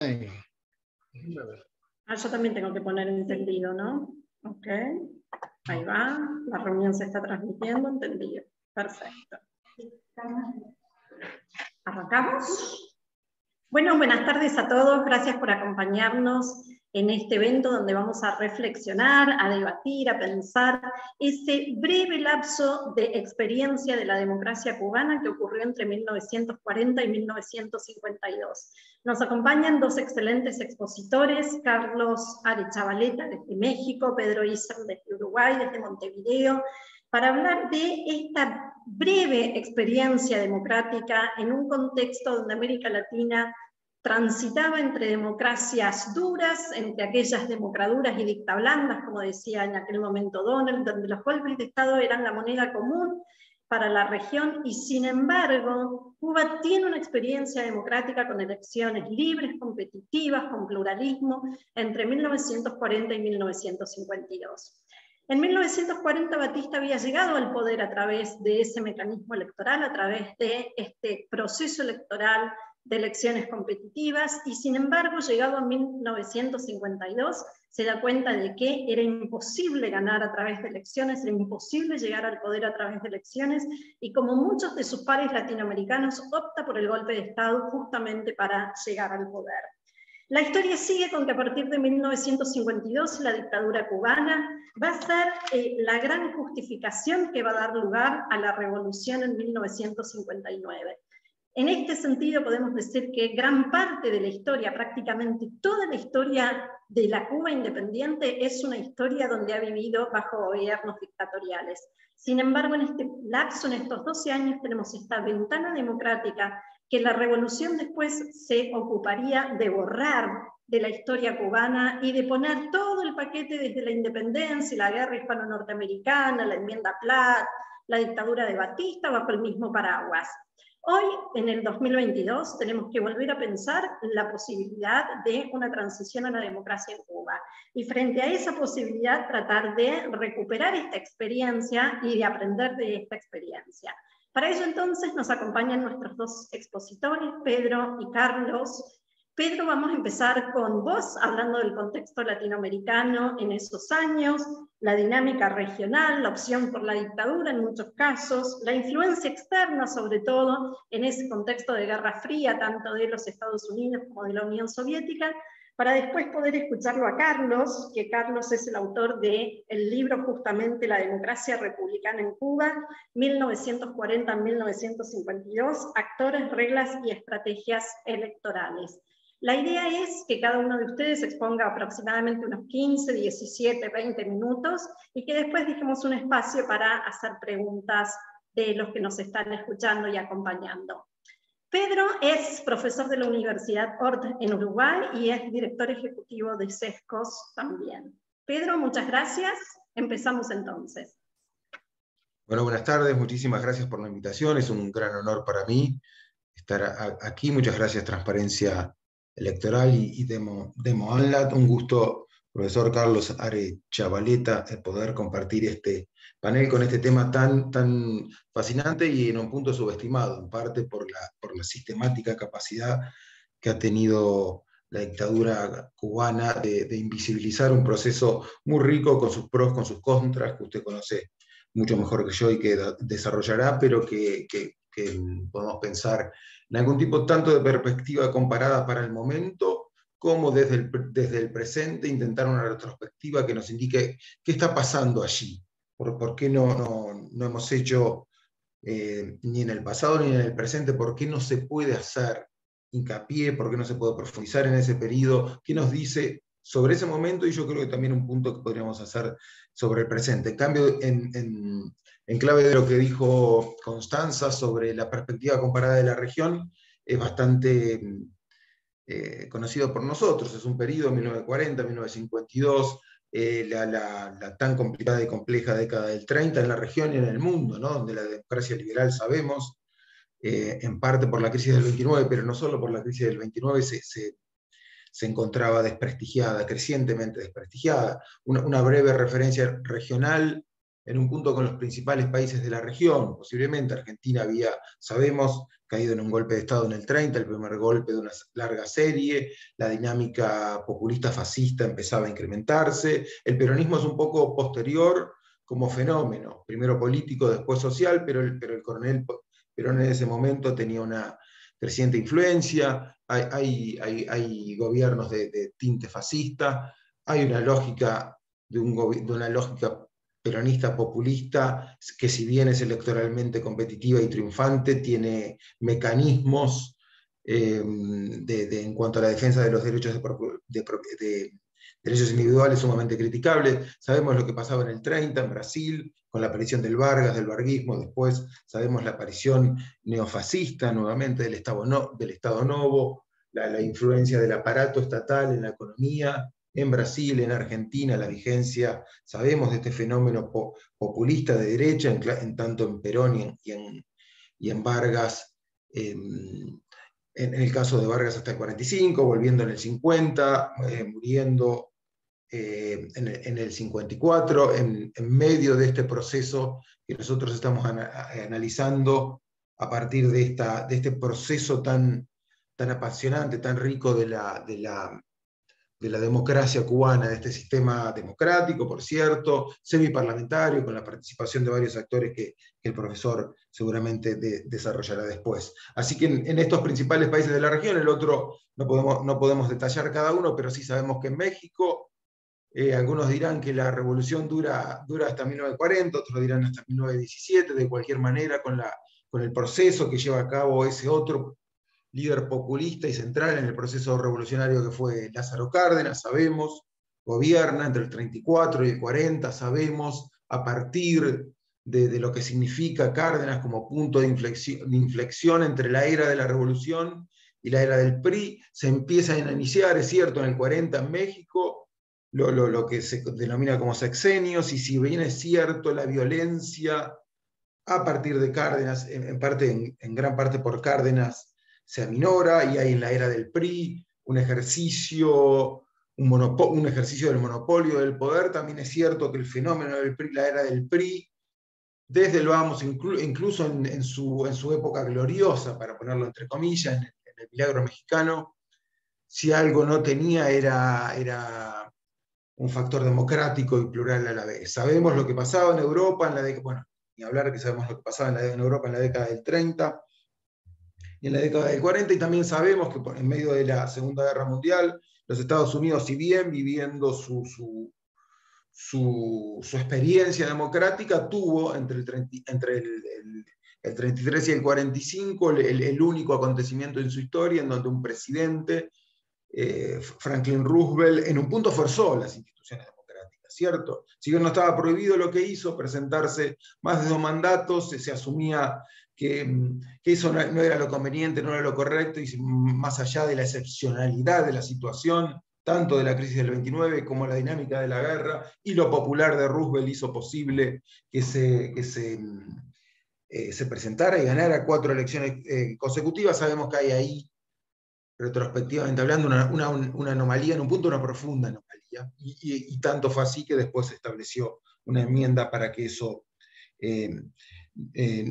Sí. Yo también tengo que poner entendido, ¿no? Ok. Ahí va. La reunión se está transmitiendo, entendido. Perfecto. ¿Arrancamos? Bueno, buenas tardes a todos. Gracias por acompañarnos en este evento donde vamos a reflexionar, a debatir, a pensar ese breve lapso de experiencia de la democracia cubana que ocurrió entre 1940 y 1952. Nos acompañan dos excelentes expositores, Carlos Arechavaleta desde México, Pedro Isern desde Uruguay, desde Montevideo, para hablar de esta breve experiencia democrática en un contexto donde América Latina transitaba entre democracias duras, entre aquellas democraduras y dictablandas, como decía en aquel momento Donald, donde los golpes de Estado eran la moneda común para la región, y sin embargo, Cuba tiene una experiencia democrática con elecciones libres, competitivas, con pluralismo, entre 1940 y 1952. En 1940 Batista había llegado al poder a través de ese mecanismo electoral, a través de este proceso electoral de elecciones competitivas, y sin embargo, llegado a 1952, se da cuenta de que era imposible ganar a través de elecciones, era imposible llegar al poder a través de elecciones, y como muchos de sus pares latinoamericanos, opta por el golpe de Estado justamente para llegar al poder. La historia sigue con que a partir de 1952 la dictadura cubana va a ser la gran justificación que va a dar lugar a la revolución en 1959. En este sentido podemos decir que gran parte de la historia, prácticamente toda la historia de la Cuba independiente es una historia donde ha vivido bajo gobiernos dictatoriales. Sin embargo, en este lapso, en estos 12 años, tenemos esta ventana democrática que la revolución después se ocuparía de borrar de la historia cubana y de poner todo el paquete desde la independencia, la guerra hispano-norteamericana, la enmienda Platt, la dictadura de Batista, bajo el mismo paraguas. Hoy, en el 2022, tenemos que volver a pensar la posibilidad de una transición a la democracia en Cuba. Y frente a esa posibilidad, tratar de recuperar esta experiencia y de aprender de esta experiencia. Para ello, entonces, nos acompañan nuestros dos expositores, Pedro y Carlos. Pedro, vamos a empezar con vos, hablando del contexto latinoamericano en esos años, la dinámica regional, la opción por la dictadura en muchos casos, la influencia externa, sobre todo, en ese contexto de Guerra Fría, tanto de los Estados Unidos como de la Unión Soviética, para después poder escucharlo a Carlos, que Carlos es el autor del libro justamente La democracia republicana en Cuba, 1940-1952, actores, reglas y estrategias electorales. La idea es que cada uno de ustedes exponga aproximadamente unos 15, 17, 20 minutos y que después dejemos un espacio para hacer preguntas de los que nos están escuchando y acompañando. Pedro es profesor de la Universidad Ort en Uruguay y es director ejecutivo de SESCOS también. Pedro, muchas gracias. Empezamos entonces. Bueno, buenas tardes, muchísimas gracias por la invitación. Es un gran honor para mí estar aquí. Muchas gracias, Transparencia Electoral y Demo Anlat. Un gusto, profesor Carlos Arechavaleta, poder compartir este panel con este tema tan fascinante y en un punto subestimado, en parte por la sistemática capacidad que ha tenido la dictadura cubana de invisibilizar un proceso muy rico con sus pros, con sus contras, que usted conoce mucho mejor que yo y que desarrollará, pero que podemos pensar en algún tipo tanto de perspectiva comparada para el momento, como desde el presente intentar una retrospectiva que nos indique qué está pasando allí, por qué no hemos hecho ni en el pasado ni en el presente, por qué no se puede hacer hincapié, por qué no se puede profundizar en ese periodo, qué nos dice sobre ese momento, y yo creo que también un punto que podríamos hacer sobre el presente. En cambio, en clave de lo que dijo Constanza sobre la perspectiva comparada de la región, es bastante conocido por nosotros. Es un periodo 1940-1952, la tan complicada y compleja década del 30 en la región y en el mundo, ¿no? Donde la democracia liberal, sabemos, en parte por la crisis del 29, pero no solo por la crisis del 29, se encontraba desprestigiada, crecientemente desprestigiada. Una breve referencia regional, en un punto con los principales países de la región. Posiblemente Argentina había, sabemos, caído en un golpe de Estado en el 30, el primer golpe de una larga serie, la dinámica populista fascista empezaba a incrementarse, el peronismo es un poco posterior como fenómeno, primero político, después social, pero el coronel Perón en ese momento tenía una creciente influencia, hay gobiernos de tinte fascista, hay una lógica de una lógica peronista populista, que si bien es electoralmente competitiva y triunfante, tiene mecanismos en cuanto a la defensa de los derechos de derechos individuales sumamente criticables. Sabemos lo que pasaba en el 30 en Brasil, con la aparición del Vargas, del varguismo, después sabemos la aparición neofascista nuevamente del Estado Novo, la influencia del aparato estatal en la economía, en Brasil, en Argentina, la vigencia, sabemos de este fenómeno populista de derecha, tanto en Perón y en Vargas, en el caso de Vargas hasta el 45, volviendo en el 50, muriendo en el 54, en medio de este proceso que nosotros estamos analizando a partir de este proceso tan apasionante, tan rico de la democracia cubana, de este sistema democrático, por cierto, semiparlamentario, con la participación de varios actores que el profesor seguramente desarrollará después. Así que en estos principales países de la región, el otro no podemos detallar cada uno, pero sí sabemos que en México, algunos dirán que la revolución dura hasta 1940, otros dirán hasta 1917, de cualquier manera, con el proceso que lleva a cabo ese otro líder populista y central en el proceso revolucionario que fue Lázaro Cárdenas, sabemos, gobierna entre el 34 y el 40, sabemos, a partir de lo que significa Cárdenas como punto de inflexión entre la era de la revolución y la era del PRI, se empiezan a iniciar, es cierto, en el 40 en México, lo que se denomina como sexenios, y si bien es cierto la violencia a partir de Cárdenas, en gran parte por Cárdenas, se aminora, y hay en la era del PRI un ejercicio del monopolio del poder. También es cierto que el fenómeno del PRI, la era del PRI, desde lo vamos, incluso en su época gloriosa, para ponerlo entre comillas, en el milagro mexicano, si algo no tenía era un factor democrático y plural a la vez. Sabemos lo que pasaba en Europa en la década, bueno, ni hablar que sabemos lo que pasaba en Europa en la década del 30 y en la década del 40, y también sabemos que en medio de la Segunda Guerra Mundial, los Estados Unidos, si bien viviendo su experiencia democrática, tuvo entre el 33 y el 45 el único acontecimiento en su historia en donde un presidente, Franklin Roosevelt, en un punto forzó las instituciones democráticas, ¿cierto? Si bien no estaba prohibido lo que hizo, presentarse más de 2 mandatos, se asumía que eso no era lo conveniente, no era lo correcto, y más allá de la excepcionalidad de la situación, tanto de la crisis del 29 como la dinámica de la guerra, y lo popular de Roosevelt hizo posible que se presentara y ganara 4 elecciones consecutivas. Sabemos que hay ahí, retrospectivamente hablando, una anomalía, en un punto una profunda anomalía, y tanto fue así que después se estableció una enmienda para que eso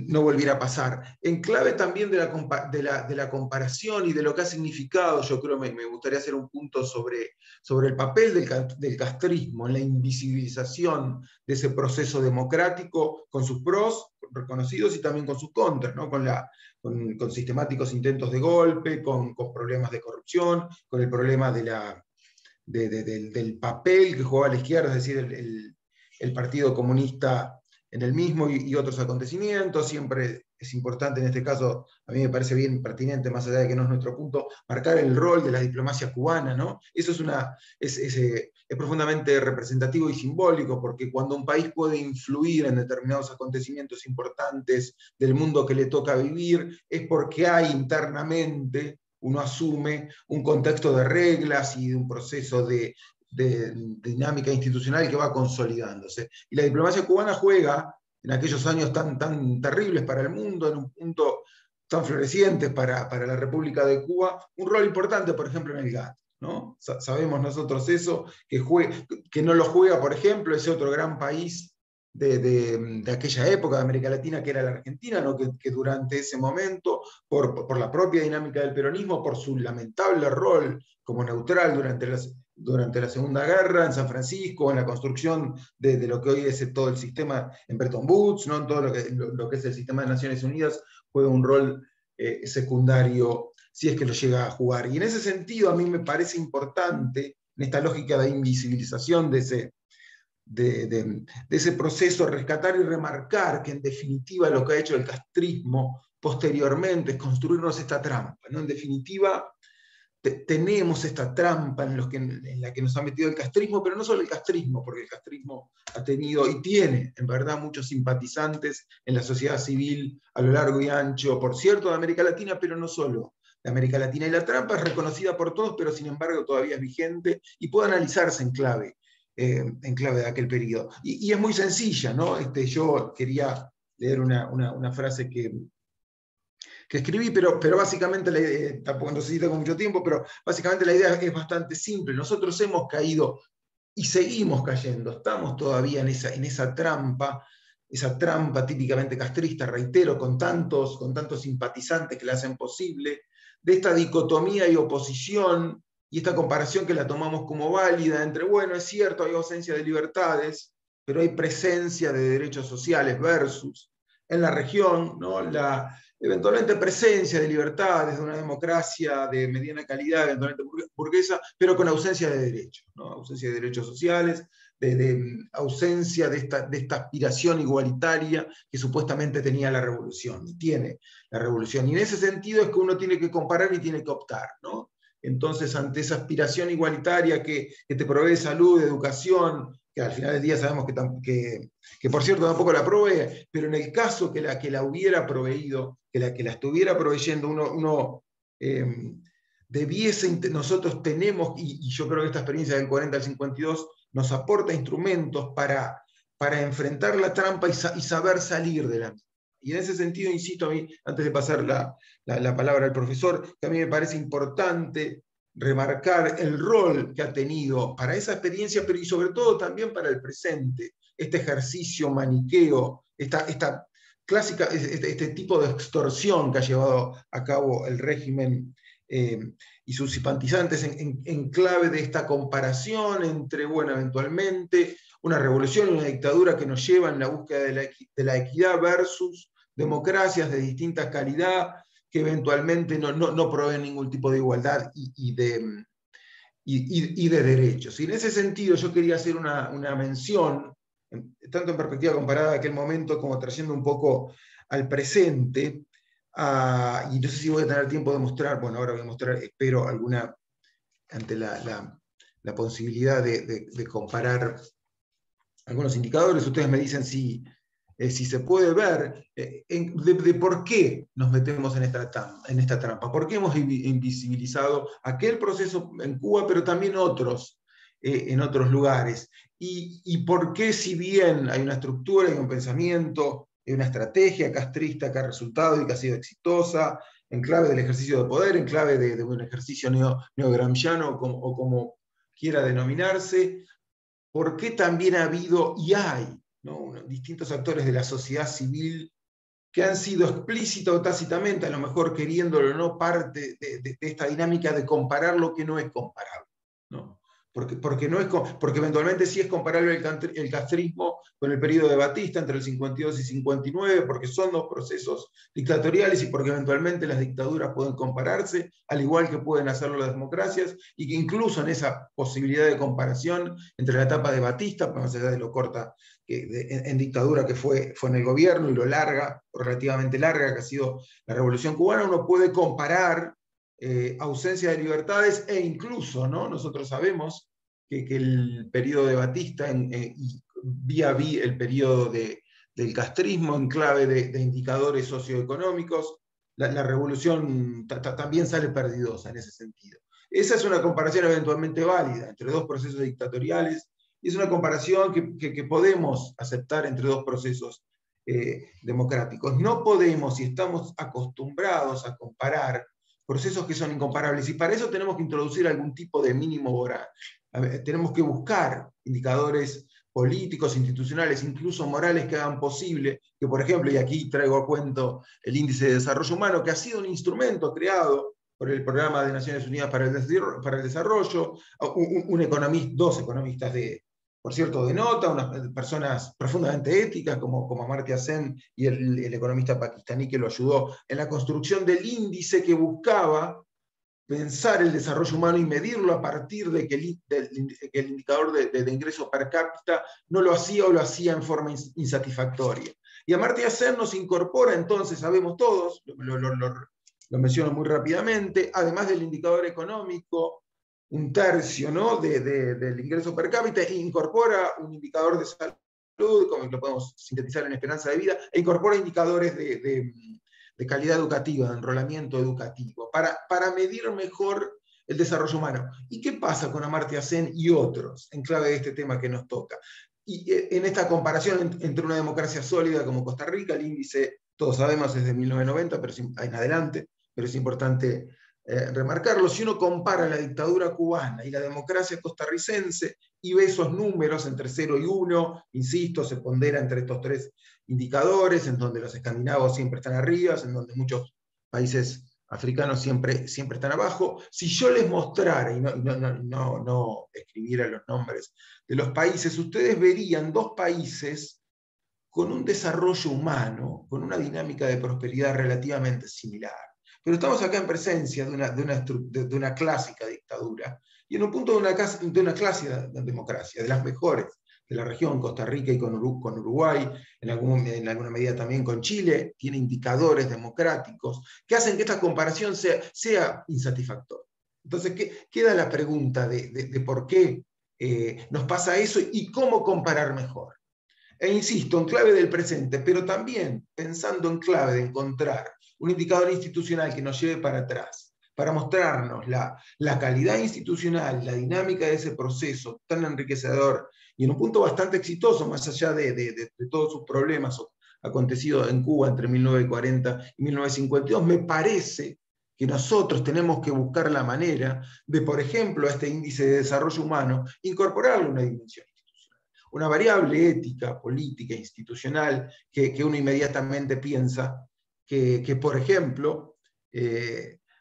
no volviera a pasar. En clave también de la comparación y de lo que ha significado, yo creo me gustaría hacer un punto sobre el papel del castrismo en la invisibilización de ese proceso democrático, con sus pros reconocidos y también con sus contras, ¿no? Con sistemáticos intentos de golpe, con problemas de corrupción, con el problema del papel que jugaba la izquierda, es decir, el Partido Comunista en el mismo, y otros acontecimientos. Siempre es importante, en este caso, a mí me parece bien pertinente, más allá de que no es nuestro punto, marcar el rol de la diplomacia cubana, ¿no? Eso es profundamente representativo y simbólico, porque cuando un país puede influir en determinados acontecimientos importantes del mundo que le toca vivir, es porque hay internamente, uno asume, un contexto de reglas y de un proceso de dinámica institucional que va consolidándose. Y la diplomacia cubana juega, en aquellos años tan terribles para el mundo, en un punto tan floreciente para la República de Cuba, un rol importante, por ejemplo, en el GATT, ¿no? Sabemos nosotros eso, que no lo juega, por ejemplo, ese otro gran país de aquella época de América Latina, que era la Argentina, ¿no? que durante ese momento, por la propia dinámica del peronismo, por su lamentable rol como neutral durante la Segunda Guerra en San Francisco, en la construcción de lo que hoy es todo el sistema en Bretton Woods, ¿no? En todo lo que es el sistema de Naciones Unidas, juega un rol secundario, si es que lo llega a jugar. Y en ese sentido a mí me parece importante, en esta lógica de invisibilización de ese proceso, rescatar y remarcar que en definitiva lo que ha hecho el castrismo posteriormente es construirnos esta trampa, ¿no? En definitiva, tenemos esta trampa en la que nos ha metido el castrismo, pero no solo el castrismo, porque el castrismo ha tenido y tiene, en verdad, muchos simpatizantes en la sociedad civil a lo largo y ancho, por cierto, de América Latina, pero no solo de América Latina. Y la trampa es reconocida por todos, pero sin embargo todavía es vigente y puede analizarse en clave de aquel periodo. Y es muy sencilla, ¿no? Yo quería leer una frase que escribí, pero básicamente, tampoco no sé si tengo mucho tiempo, pero básicamente la idea es bastante simple. Nosotros hemos caído y seguimos cayendo, estamos todavía en esa trampa típicamente castrista, reitero, con tantos simpatizantes que la hacen posible, de esta dicotomía y oposición, y esta comparación que la tomamos como válida entre, bueno, es cierto, hay ausencia de libertades, pero hay presencia de derechos sociales versus, en la región, ¿no? Eventualmente presencia de libertades, de una democracia de mediana calidad, eventualmente burguesa, pero con ausencia de derechos, ¿no? Ausencia de derechos sociales, de ausencia de esta aspiración igualitaria que supuestamente tenía la revolución, y tiene la revolución. Y en ese sentido es que uno tiene que comparar y tiene que optar, ¿no? Entonces, ante esa aspiración igualitaria que te provee salud, educación, que al final del día sabemos que por cierto tampoco la provee, pero en el caso que la hubiera proveído, que la estuviera proveyendo, uno nosotros tenemos, y yo creo que esta experiencia del 40 al 52 nos aporta instrumentos para enfrentar la trampa y saber salir de la misma. Y en ese sentido, insisto, a mí, antes de pasar la palabra al profesor, que a mí me parece importante remarcar el rol que ha tenido para esa experiencia, pero y sobre todo también para el presente, este ejercicio maniqueo, esta clásica, este tipo de extorsión que ha llevado a cabo el régimen y sus simpatizantes en clave de esta comparación entre, bueno, eventualmente una revolución y una dictadura que nos lleva en la búsqueda de la equidad versus democracias de distinta calidad que eventualmente no proveen ningún tipo de igualdad y de derechos. Y en ese sentido yo quería hacer una mención, tanto en perspectiva comparada a aquel momento como trayendo un poco al presente, y no sé si voy a tener tiempo de mostrar, bueno, ahora voy a mostrar, espero, ante la posibilidad de comparar algunos indicadores. Ustedes me dicen si se puede ver de por qué nos metemos en esta trampa, por qué hemos invisibilizado aquel proceso en Cuba, pero también otros en otros lugares, y por qué, si bien hay una estructura y un pensamiento, una estrategia castrista que ha resultado y que ha sido exitosa, en clave del ejercicio de poder, en clave de un ejercicio neogramsciano o como quiera denominarse, por qué también ha habido y hay, ¿no?, distintos actores de la sociedad civil que han sido explícita o tácitamente, a lo mejor queriéndolo o no, parte de esta dinámica de comparar lo que no es comparable, ¿no? Porque eventualmente sí es comparable el castrismo con el periodo de Batista entre el 52 y 59, porque son dos procesos dictatoriales y porque eventualmente las dictaduras pueden compararse, al igual que pueden hacerlo las democracias, y que incluso en esa posibilidad de comparación entre la etapa de Batista, más allá de lo corta en dictadura que fue en el gobierno, y lo larga, relativamente larga, que ha sido la Revolución Cubana, uno puede comparar ausencia de libertades e incluso, ¿no?, nosotros sabemos que el periodo de Batista y vía el periodo del castrismo en clave de indicadores socioeconómicos, la revolución también sale perdidosa en ese sentido. Esa es una comparación eventualmente válida entre dos procesos dictatoriales, y es una comparación que podemos aceptar entre dos procesos democráticos. No podemos, y estamos acostumbrados a comparar procesos que son incomparables, y para eso tenemos que introducir algún tipo de mínimo moral. Tenemos que buscar indicadores políticos, institucionales, incluso morales, que hagan posible que, por ejemplo, y aquí traigo a cuento el Índice de Desarrollo Humano, que ha sido un instrumento creado por el Programa de Naciones Unidas para el Desarrollo, dos economistas por cierto, de nota, unas personas profundamente éticas como Amartya Sen y el economista pakistaní que lo ayudó en la construcción del índice que buscaba pensar el desarrollo humano y medirlo a partir de que el indicador de ingreso per cápita no lo hacía o lo hacía en forma insatisfactoria. Y Amartya Sen nos incorpora entonces, sabemos todos, lo menciono muy rápidamente, además del indicador económico, un tercio, ¿no?, del ingreso per cápita, e incorpora un indicador de salud, como lo podemos sintetizar en esperanza de vida, e incorpora indicadores de calidad educativa, de enrolamiento educativo, para medir mejor el desarrollo humano. ¿Y qué pasa con Amartya Sen y otros en clave de este tema que nos toca? Y en esta comparación entre una democracia sólida como Costa Rica, el índice, todos sabemos, es de 1990, pero en adelante, pero es importante remarcarlo. Si uno compara la dictadura cubana y la democracia costarricense y ve esos números entre 0 y 1, insisto, se pondera entre estos tres indicadores, en donde los escandinavos siempre están arriba, en donde muchos países africanos siempre están abajo. Si yo les mostrara, y no escribiera los nombres de los países, ustedes verían dos países con un desarrollo humano, con una dinámica de prosperidad relativamente similar. Pero estamos acá en presencia de una clásica dictadura, y en un punto de una clásica democracia, de las mejores de la región, Costa Rica y con Uruguay, en alguna medida también con Chile, tiene indicadores democráticos que hacen que esta comparación sea insatisfactoria. Entonces, queda la pregunta de por qué nos pasa eso y cómo comparar mejor. E insisto, en clave del presente, pero también pensando en clave de encontrar un indicador institucional que nos lleve para atrás, para mostrarnos la calidad institucional, la dinámica de ese proceso tan enriquecedor y en un punto bastante exitoso, más allá de todos sus problemas acontecidos en Cuba entre 1940 y 1952, me parece que nosotros tenemos que buscar la manera de, por ejemplo, a este índice de desarrollo humano, incorporarle una dimensión, una variable ética, política, institucional, que uno inmediatamente piensa que por ejemplo,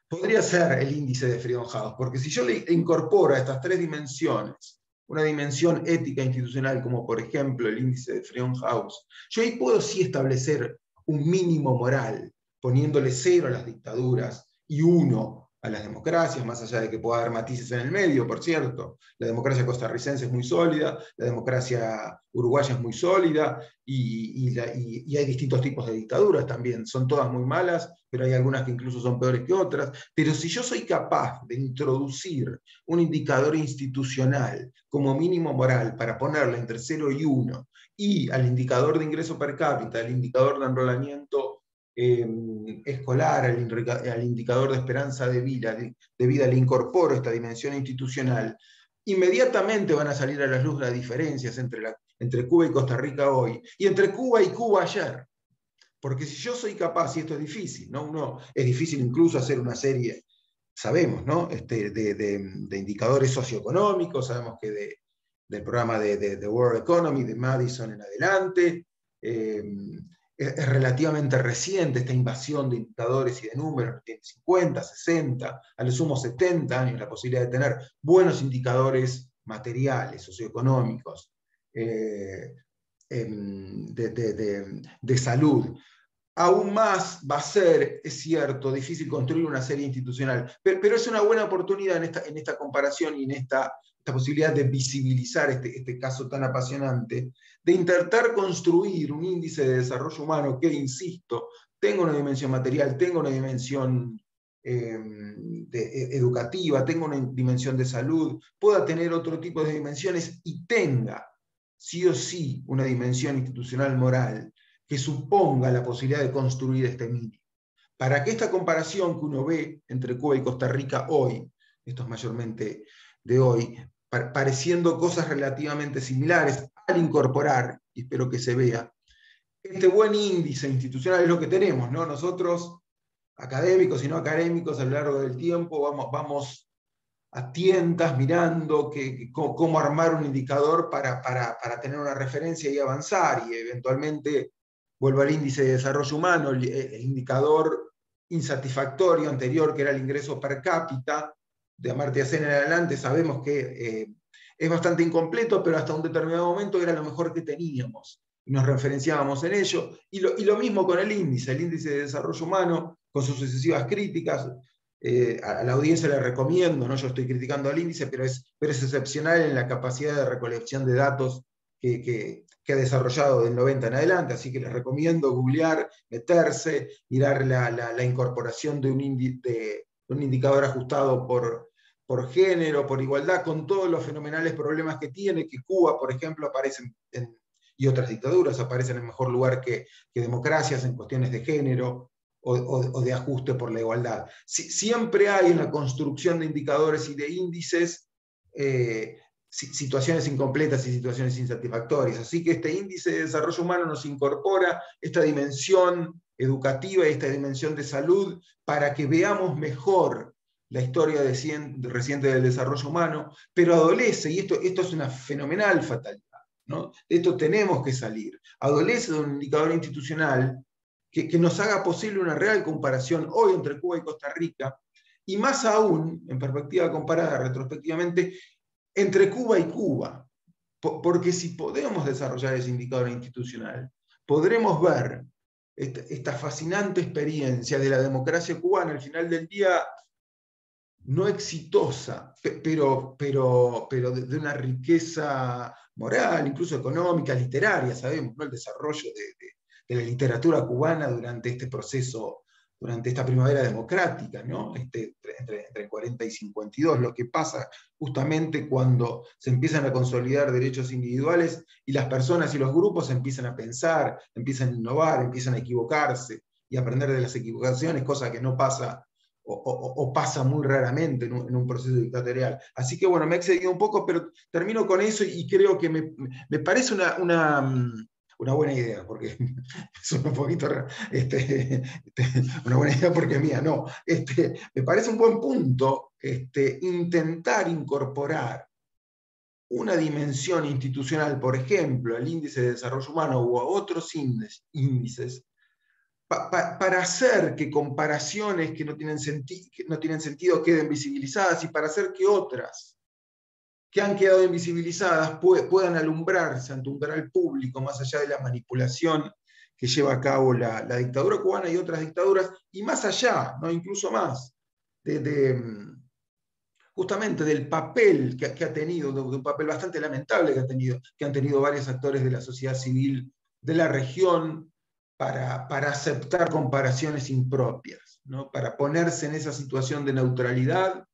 podría ser el índice de Freedom House, porque si yo le incorporo a estas tres dimensiones una dimensión ética institucional, como por ejemplo el índice de Freedom House, yo ahí puedo sí establecer un mínimo moral, poniéndole 0 a las dictaduras y 1 a las democracias, más allá de que pueda haber matices en el medio, por cierto. La democracia costarricense es muy sólida, la democracia uruguaya es muy sólida, y hay distintos tipos de dictaduras también. Son todas muy malas, pero hay algunas que incluso son peores que otras. Pero si yo soy capaz de introducir un indicador institucional como mínimo moral para ponerle entre 0 y 1, y al indicador de ingreso per cápita, al indicador de enrolamiento escolar, al indicador de esperanza de vida le incorporo esta dimensión institucional, inmediatamente van a salir a la luz las diferencias entre Cuba y Costa Rica hoy, y entre Cuba y Cuba ayer. Porque si yo soy capaz, y esto es difícil, ¿no? Es difícil incluso hacer una serie, sabemos, ¿no?, de indicadores socioeconómicos, sabemos que del programa de World Economy, de Madison en adelante, es relativamente reciente esta invasión de indicadores y de números, tiene 50, 60, a lo sumo 70 años, la posibilidad de tener buenos indicadores materiales, socioeconómicos, de salud. Aún más va a ser, es cierto, difícil construir una serie institucional, pero es una buena oportunidad en esta comparación y en esta posibilidad de visibilizar este caso tan apasionante, de intentar construir un índice de desarrollo humano que, insisto, tenga una dimensión material, tenga una dimensión educativa, tenga una dimensión de salud, pueda tener otro tipo de dimensiones y tenga, sí o sí, una dimensión institucional moral que suponga la posibilidad de construir este mínimo. Para que esta comparación que uno ve entre Cuba y Costa Rica hoy, esto es mayormente de hoy, pareciendo cosas relativamente similares, al incorporar, y espero que se vea, este buen índice institucional es lo que tenemos, ¿no? Nosotros, académicos y no académicos, a lo largo del tiempo vamos a tientas mirando cómo armar un indicador para tener una referencia y avanzar, y eventualmente vuelvo al índice de desarrollo humano, el indicador insatisfactorio anterior, que era el ingreso per cápita, de Amartya Sen en adelante, sabemos que es bastante incompleto, pero hasta un determinado momento era lo mejor que teníamos, y nos referenciábamos en ello, y lo mismo con el índice de desarrollo humano, con sus sucesivas críticas. A la audiencia le recomiendo, ¿no? Yo estoy criticando al índice, pero es excepcional en la capacidad de recolección de datos que ha desarrollado del 90 en adelante, así que les recomiendo googlear, meterse, mirar la incorporación de un indicador ajustado por género, por igualdad, con todos los fenomenales problemas que tiene, que Cuba, por ejemplo, y otras dictaduras aparecen en mejor lugar que democracias en cuestiones de género o de ajuste por la igualdad. Siempre hay en la construcción de indicadores y de índices situaciones incompletas y situaciones insatisfactorias. Así que este índice de desarrollo humano nos incorpora esta dimensión educativa y esta dimensión de salud para que veamos mejor la historia reciente del desarrollo humano, pero adolece, y esto es una fenomenal fatalidad, ¿no? De esto tenemos que salir. Adolece de un indicador institucional que nos haga posible una real comparación hoy entre Cuba y Costa Rica, y más aún, en perspectiva comparada retrospectivamente, entre Cuba y Cuba. Porque si podemos desarrollar ese indicador institucional, podremos ver esta fascinante experiencia de la democracia cubana, al final del día no exitosa, pero de una riqueza moral, incluso económica, literaria, sabemos, ¿no? El desarrollo de la literatura cubana durante este proceso, durante esta primavera democrática, ¿no? Entre el 40 y 52, lo que pasa justamente cuando se empiezan a consolidar derechos individuales y las personas y los grupos empiezan a pensar, empiezan a innovar, empiezan a equivocarse y a aprender de las equivocaciones, cosa que no pasa o pasa muy raramente en un proceso dictatorial. Así que bueno, me he excedido un poco, pero termino con eso y creo que me parece una buena idea, porque es un poquito una buena idea porque es mía, no. Me parece un buen punto intentar incorporar una dimensión institucional, por ejemplo, al índice de desarrollo humano o a otros índices, para hacer que comparaciones que no tienen sentido queden visibilizadas y para hacer que otras que han quedado invisibilizadas puedan alumbrarse ante un canal público, más allá de la manipulación que lleva a cabo la dictadura cubana y otras dictaduras, y más allá, ¿no? Incluso más, justamente del papel que ha tenido, de un papel bastante lamentable que han tenido varios actores de la sociedad civil de la región, para aceptar comparaciones impropias, ¿no? Para ponerse en esa situación de neutralidad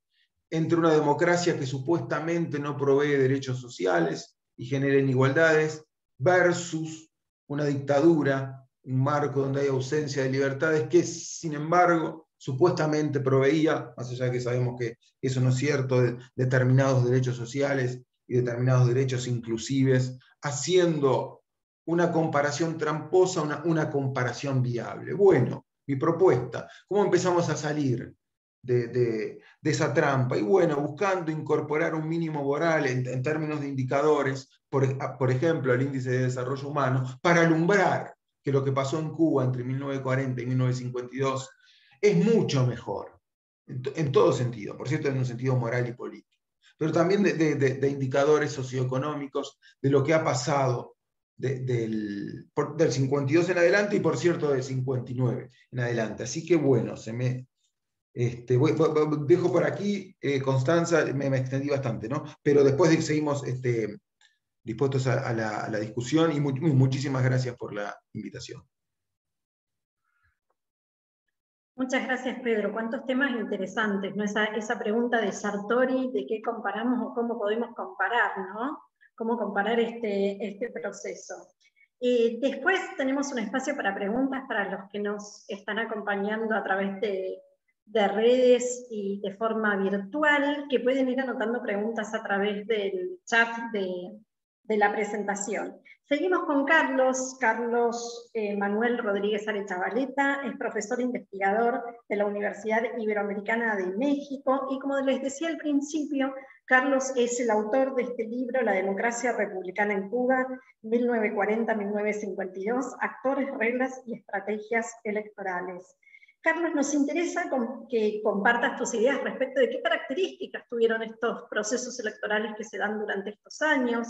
entre una democracia que supuestamente no provee derechos sociales y genera inigualdades, versus una dictadura, un marco donde hay ausencia de libertades, que sin embargo supuestamente proveía, más allá de que sabemos que eso no es cierto, de determinados derechos sociales y determinados derechos inclusives, haciendo una comparación tramposa, una comparación viable. Bueno, mi propuesta, ¿cómo empezamos a salir de esa trampa? Y bueno, buscando incorporar un mínimo moral en términos de indicadores, por ejemplo, el índice de desarrollo humano, para alumbrar que lo que pasó en Cuba entre 1940 y 1952 es mucho mejor, en todo sentido, por cierto, en un sentido moral y político, pero también de indicadores socioeconómicos, de lo que ha pasado del 52 en adelante y, por cierto, del 59 en adelante. Así que bueno, dejo por aquí, Constanza, me extendí bastante, ¿no? Pero después seguimos dispuestos a la discusión, y muchísimas gracias por la invitación. Muchas gracias, Pedro. Cuántos temas interesantes, ¿no? Esa pregunta de Sartori, de qué comparamos o cómo podemos comparar, ¿no? Cómo comparar este proceso. Después tenemos un espacio para preguntas para los que nos están acompañando a través de redes y de forma virtual, que pueden ir anotando preguntas a través del chat de de la presentación. Seguimos con Carlos Manuel Rodríguez Arechavaleta, es profesor investigador de la Universidad Iberoamericana de México, y como les decía al principio, Carlos es el autor de este libro, La democracia republicana en Cuba, 1940-1952, actores, reglas y estrategias electorales. Carlos, nos interesa que compartas tus ideas respecto de qué características tuvieron estos procesos electorales que se dan durante estos años,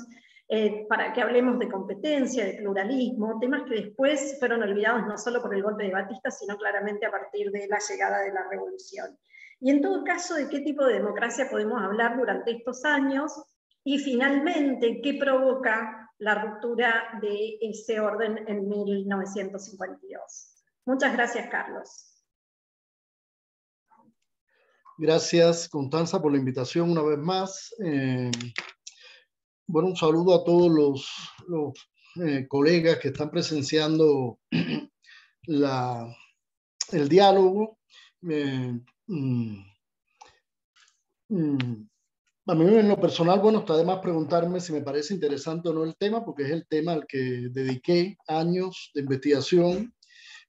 para que hablemos de competencia, de pluralismo, temas que después fueron olvidados no solo por el golpe de Batista, sino claramente a partir de la llegada de la revolución. Y en todo caso, ¿de qué tipo de democracia podemos hablar durante estos años? Y finalmente, ¿qué provoca la ruptura de ese orden en 1952? Muchas gracias, Carlos. Gracias, Constanza, por la invitación una vez más. Bueno, un saludo a todos los colegas que están presenciando el diálogo. A mí en lo personal, bueno, está de más preguntarme si me parece interesante o no el tema, porque es el tema al que dediqué años de investigación.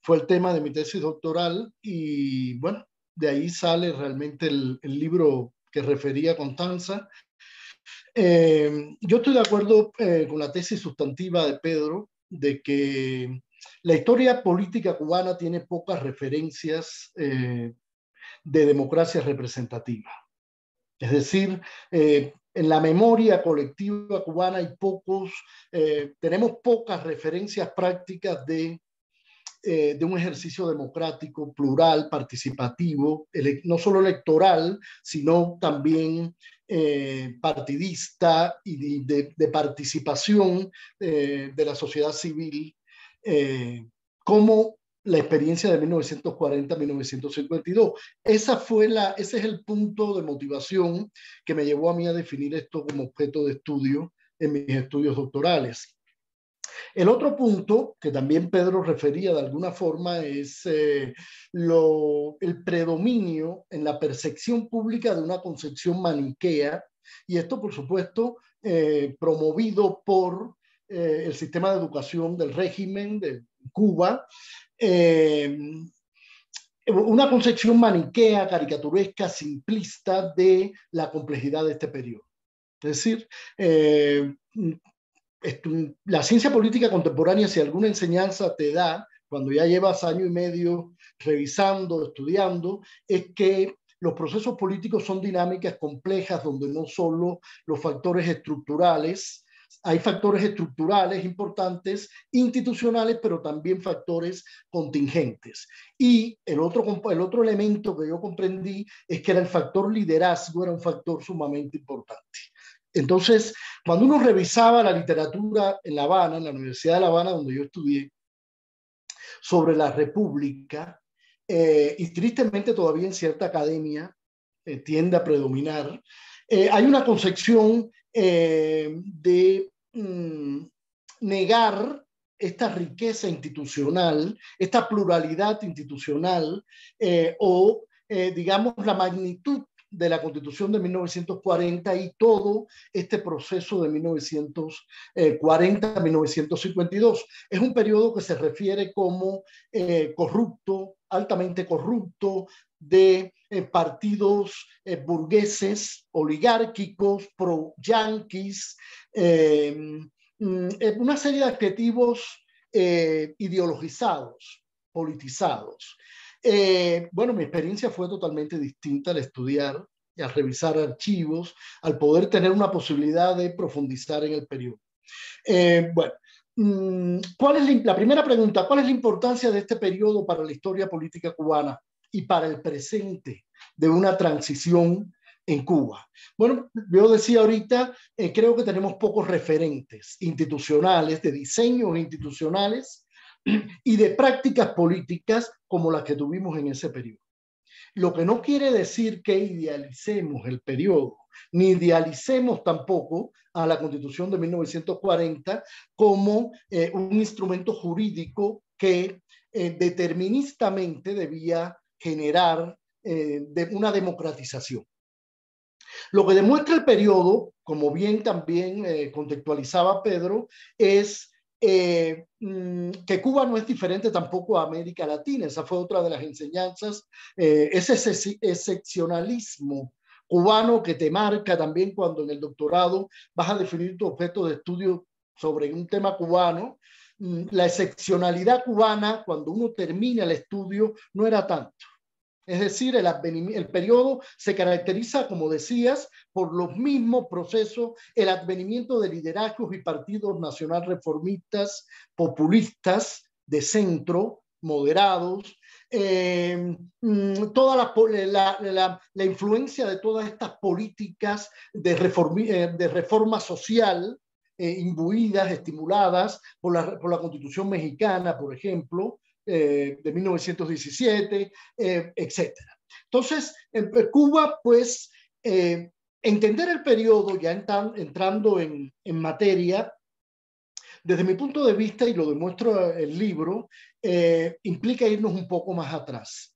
Fue el tema de mi tesis doctoral y, bueno, de ahí sale realmente el libro que refería Constanza. Yo estoy de acuerdo con la tesis sustantiva de Pedro de que la historia política cubana tiene pocas referencias de democracia representativa. Es decir, en la memoria colectiva cubana hay tenemos pocas referencias prácticas de un ejercicio democrático, plural, participativo, no solo electoral, sino también partidista y de participación de la sociedad civil, como la experiencia de 1940-1952. Ese es el punto de motivación que me llevó a mí a definir esto como objeto de estudio en mis estudios doctorales. El otro punto que también Pedro refería de alguna forma es el predominio en la percepción pública de una concepción maniquea, y esto por supuesto promovido por el sistema de educación del régimen de Cuba, una concepción maniquea, caricaturesca, simplista de la complejidad de este periodo. Es decir, la ciencia política contemporánea, si alguna enseñanza te da, cuando ya llevas año y medio revisando, estudiando, es que los procesos políticos son dinámicas complejas donde no solo los factores estructurales, hay factores estructurales importantes, institucionales, pero también factores contingentes. Y el otro elemento que yo comprendí es que era el factor liderazgo, era un factor sumamente importante. Entonces, cuando uno revisaba la literatura en La Habana, en la Universidad de La Habana, donde yo estudié, sobre la República, y tristemente todavía en cierta academia tiende a predominar, hay una concepción de negar esta riqueza institucional, esta pluralidad institucional, digamos, la magnitud de la Constitución de 1940 y todo este proceso de 1940 a 1952. Es un periodo que se refiere como corrupto, altamente corrupto, de partidos burgueses, oligárquicos, pro-yanquis, una serie de adjetivos ideologizados, politizados. Bueno, mi experiencia fue totalmente distinta al estudiar y al revisar archivos, al poder tener una posibilidad de profundizar en el periodo. Bueno, la primera pregunta, ¿cuál es la importancia de este periodo para la historia política cubana y para el presente de una transición en Cuba? Bueno, yo decía ahorita, creo que tenemos pocos referentes institucionales, de diseños institucionales y de prácticas políticas como las que tuvimos en ese periodo. Lo que no quiere decir que idealicemos el periodo, ni idealicemos tampoco a la Constitución de 1940 como un instrumento jurídico que deterministamente debía generar una democratización. Lo que demuestra el periodo, como bien también contextualizaba Pedro, es que Cuba no es diferente tampoco a América Latina. Esa fue otra de las enseñanzas, ese excepcionalismo cubano que te marca también cuando en el doctorado vas a definir tu objeto de estudio sobre un tema cubano. La excepcionalidad cubana, cuando uno termina el estudio, no era tanto. Es decir, el periodo se caracteriza, como decías, por los mismos procesos, el advenimiento de liderazgos y partidos nacional reformistas, populistas, de centro, moderados, toda la influencia de todas estas políticas de reforma social, imbuidas, estimuladas por la Constitución mexicana, por ejemplo, de 1917, etcétera. Entonces, en Cuba, pues, entender el periodo, ya entrando en materia, desde mi punto de vista, y lo demuestro el libro, implica irnos un poco más atrás.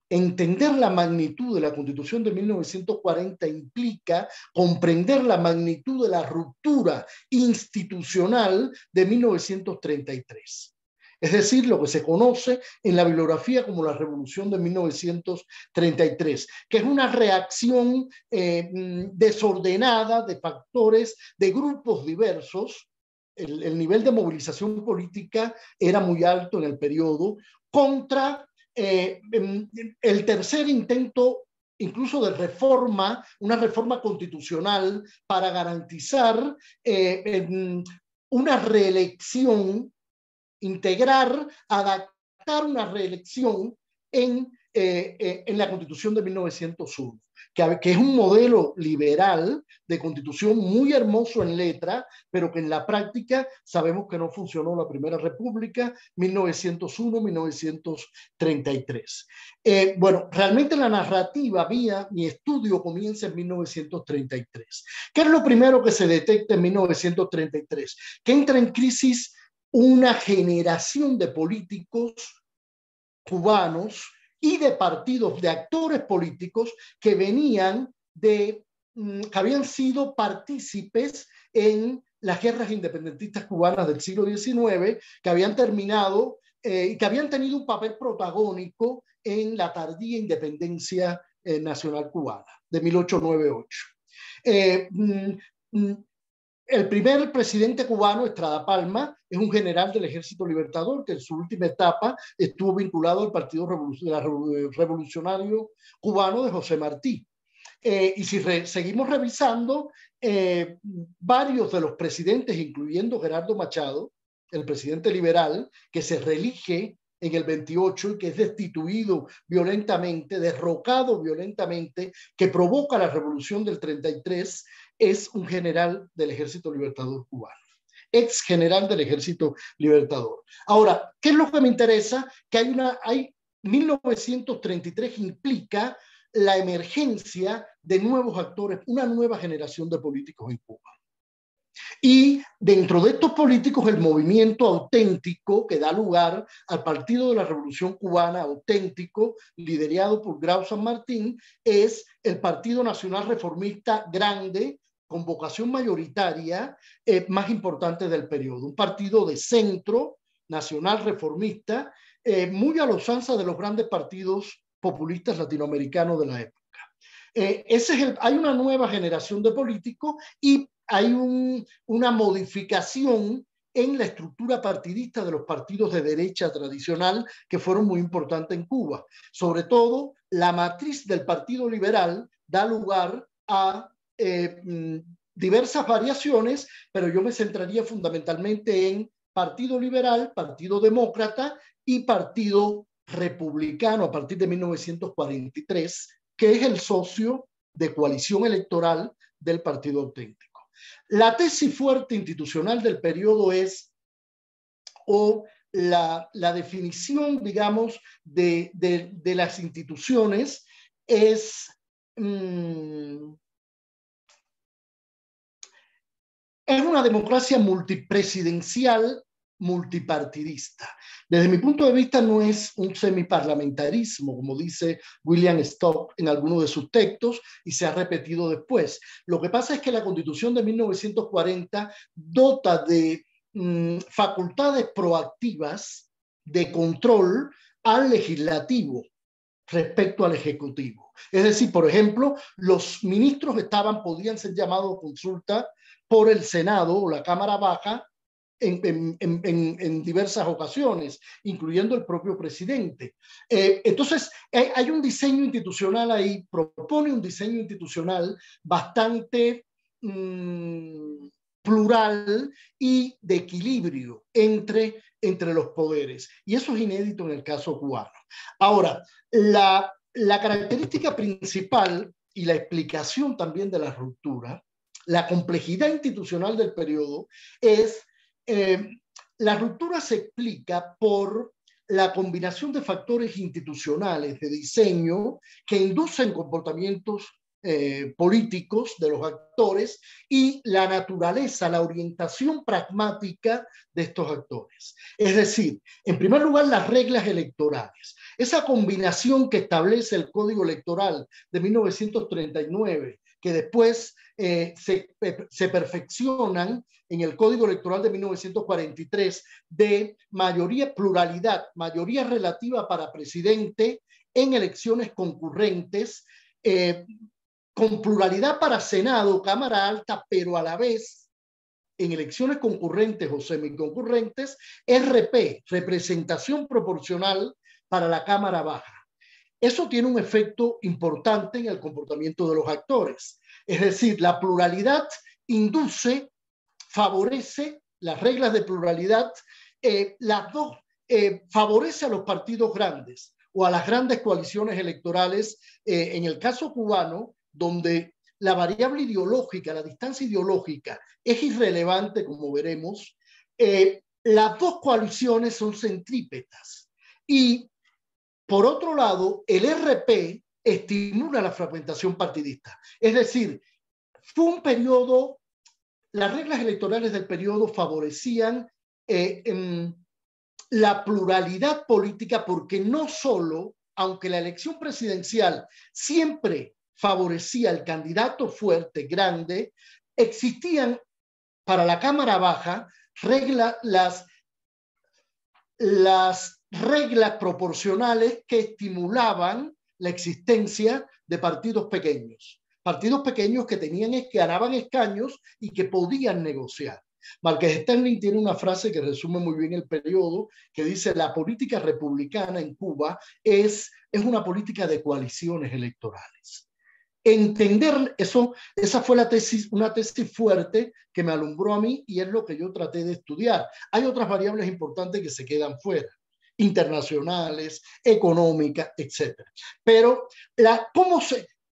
Entender la magnitud de la Constitución de 1940 implica comprender la magnitud de la ruptura institucional de 1933. Es decir, lo que se conoce en la bibliografía como la Revolución de 1933, que es una reacción desordenada de factores, de grupos diversos. El nivel de movilización política era muy alto en el periodo contra el tercer intento incluso de reforma, una reforma constitucional para garantizar una reelección, integrar, adaptar una reelección en la Constitución de 1901, que es un modelo liberal de constitución muy hermoso en letra, pero que en la práctica sabemos que no funcionó la Primera República, 1901-1933. Bueno, realmente la narrativa mía, mi estudio comienza en 1933. ¿Qué es lo primero que se detecta en 1933? Que entra en crisis una generación de políticos cubanos y de partidos, de actores políticos que venían que habían sido partícipes en las guerras independentistas cubanas del siglo XIX, que habían terminado y que habían tenido un papel protagónico en la tardía independencia nacional cubana de 1898. El primer presidente cubano, Estrada Palma, es un general del Ejército Libertador que en su última etapa estuvo vinculado al Partido Revolucionario Cubano de José Martí. Y si seguimos revisando, varios de los presidentes, incluyendo Gerardo Machado, el presidente liberal, que se reelige en el 28 y que es destituido violentamente, derrocado violentamente, que provoca la revolución del 33, es un general del Ejército Libertador cubano, ex general del Ejército Libertador. Ahora, ¿qué es lo que me interesa? Que hay 1933 implica la emergencia de nuevos actores, una nueva generación de políticos en Cuba. Y dentro de estos políticos, el movimiento auténtico que da lugar al Partido de la Revolución Cubana auténtico, liderado por Grau San Martín, es el Partido Nacional Reformista grande, con vocación mayoritaria, más importante del periodo. Un partido de centro, nacional reformista, muy a la usanza de los grandes partidos populistas latinoamericanos de la época. Hay una nueva generación de políticos y hay una modificación en la estructura partidista de los partidos de derecha tradicional que fueron muy importantes en Cuba. Sobre todo, la matriz del Partido Liberal da lugar a diversas variaciones, pero yo me centraría fundamentalmente en Partido Liberal, Partido Demócrata y Partido Republicano a partir de 1943, que es el socio de coalición electoral del Partido Auténtico. La tesis fuerte institucional del periodo es, o la definición, digamos, de las instituciones es una democracia multipresidencial, multipartidista. Desde mi punto de vista no es un semiparlamentarismo, como dice William Stock en algunos de sus textos y se ha repetido después. Lo que pasa es que la Constitución de 1940 dota de facultades proactivas de control al legislativo respecto al ejecutivo. Es decir, por ejemplo, los ministros podían ser llamados a consulta por el Senado o la Cámara Baja en diversas ocasiones, incluyendo el propio presidente. Entonces, hay un diseño institucional ahí, propone un diseño institucional bastante plural y de equilibrio entre los poderes. Y eso es inédito en el caso cubano. Ahora, la característica principal y la explicación también de la ruptura, la complejidad institucional del periodo es la ruptura se explica por la combinación de factores institucionales de diseño que inducen comportamientos políticos de los actores y la naturaleza, la orientación pragmática de estos actores. Es decir, en primer lugar, las reglas electorales. Esa combinación que establece el Código Electoral de 1939, que después se perfeccionan en el Código Electoral de 1943 de pluralidad, mayoría relativa para presidente en elecciones concurrentes, con pluralidad para Senado, Cámara Alta, pero a la vez en elecciones concurrentes o semiconcurrentes, RP, representación proporcional para la Cámara Baja. Eso tiene un efecto importante en el comportamiento de los actores. Es decir, la pluralidad induce, favorece las reglas de pluralidad, favorece a los partidos grandes o a las grandes coaliciones electorales. En el caso cubano, donde la variable ideológica, la distancia ideológica es irrelevante, como veremos, las dos coaliciones son centrípetas. Y por otro lado, el RP estimula la fragmentación partidista. Es decir, fue un periodo, las reglas electorales del periodo favorecían la pluralidad política porque no solo, aunque la elección presidencial siempre favorecía al candidato fuerte, grande, existían para la Cámara Baja las reglas proporcionales que estimulaban la existencia de partidos pequeños que ganaban escaños y que podían negociar. Marqués Sterling tiene una frase que resume muy bien el periodo, que dice: la política republicana en Cuba es una política de coaliciones electorales. Entender eso, esa fue una tesis fuerte que me alumbró a mí y es lo que yo traté de estudiar. Hay otras variables importantes que se quedan fuera, internacionales, económicas, etc. Pero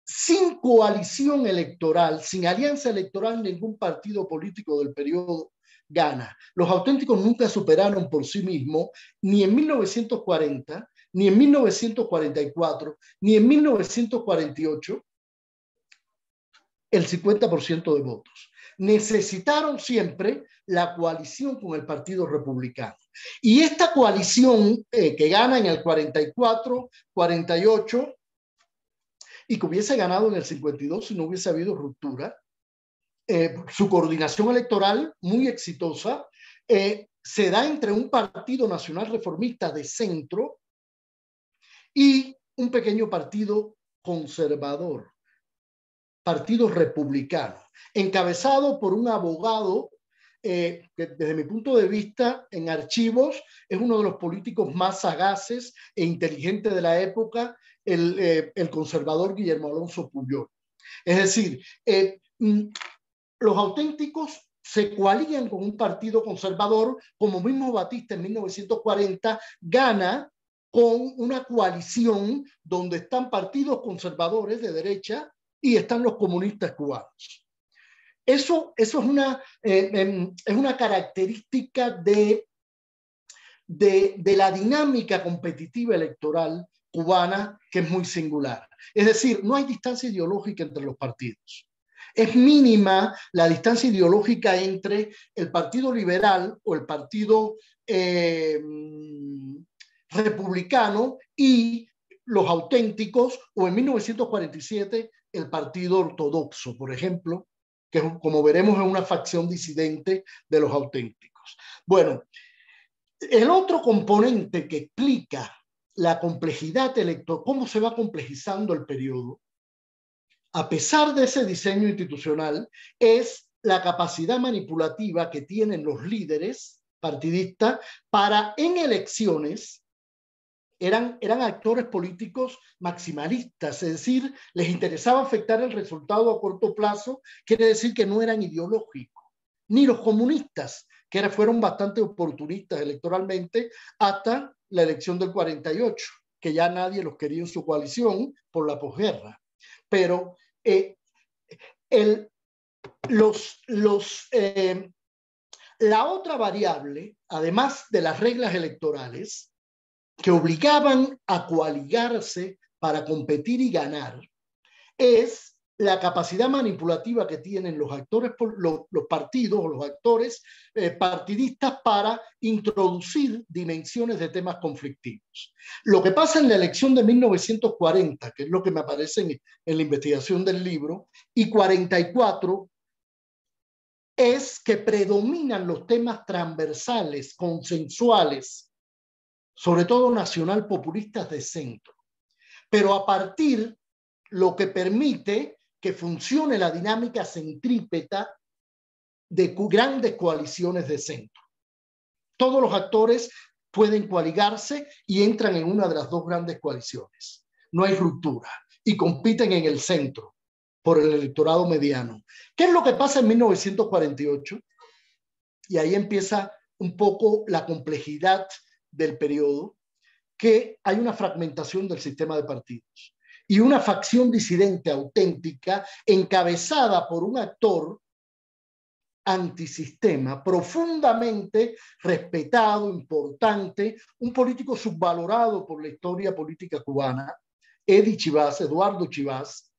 sin coalición electoral, sin alianza electoral, ningún partido político del periodo gana. Los auténticos nunca superaron por sí mismos, ni en 1940, ni en 1944, ni en 1948, el 50% de votos. Necesitaron siempre la coalición con el Partido Republicano. Y esta coalición que gana en el 44, 48, y que hubiese ganado en el 52 si no hubiese habido ruptura, su coordinación electoral muy exitosa, se da entre un partido nacional reformista de centro y un pequeño partido conservador, Partido Republicano, encabezado por un abogado que desde mi punto de vista en archivos es uno de los políticos más sagaces e inteligentes de la época, el conservador Guillermo Alonso Puyol. Es decir, los auténticos se coalían con un partido conservador, como mismo Batista en 1940 gana con una coalición donde están partidos conservadores de derecha y están los comunistas cubanos. Eso es una característica de la dinámica competitiva electoral cubana que es muy singular. Es decir, no hay distancia ideológica entre los partidos. Es mínima la distancia ideológica entre el Partido Liberal o el Partido Republicano y los auténticos, o en 1947 el Partido Ortodoxo, por ejemplo, que como veremos es una facción disidente de los auténticos. Bueno, el otro componente que explica la complejidad electoral, cómo se va complejizando el periodo, a pesar de ese diseño institucional, es la capacidad manipulativa que tienen los líderes partidistas para, en elecciones, eran actores políticos maximalistas, es decir, les interesaba afectar el resultado a corto plazo, quiere decir que no eran ideológicos, ni los comunistas, que fueron bastante oportunistas electoralmente, hasta la elección del 48, que ya nadie los quería en su coalición por la posguerra. Pero la otra variable, además de las reglas electorales, que obligaban a coaligarse para competir y ganar, es la capacidad manipulativa que tienen los actores, los partidos o los actores partidistas para introducir dimensiones de temas conflictivos. Lo que pasa en la elección de 1940, que es lo que me aparece en la investigación del libro, y 44, es que predominan los temas transversales, consensuales, sobre todo nacional populistas de centro. Pero a partir, lo que permite que funcione la dinámica centrípeta de grandes coaliciones de centro. Todos los actores pueden coaligarse y entran en una de las dos grandes coaliciones. No hay ruptura y compiten en el centro por el electorado mediano. ¿Qué es lo que pasa en 1948? Y ahí empieza un poco la complejidad del periodo, que hay una fragmentación del sistema de partidos y una facción disidente auténtica encabezada por un actor antisistema, profundamente respetado, importante, un político subvalorado por la historia política cubana, Eduardo Chivas,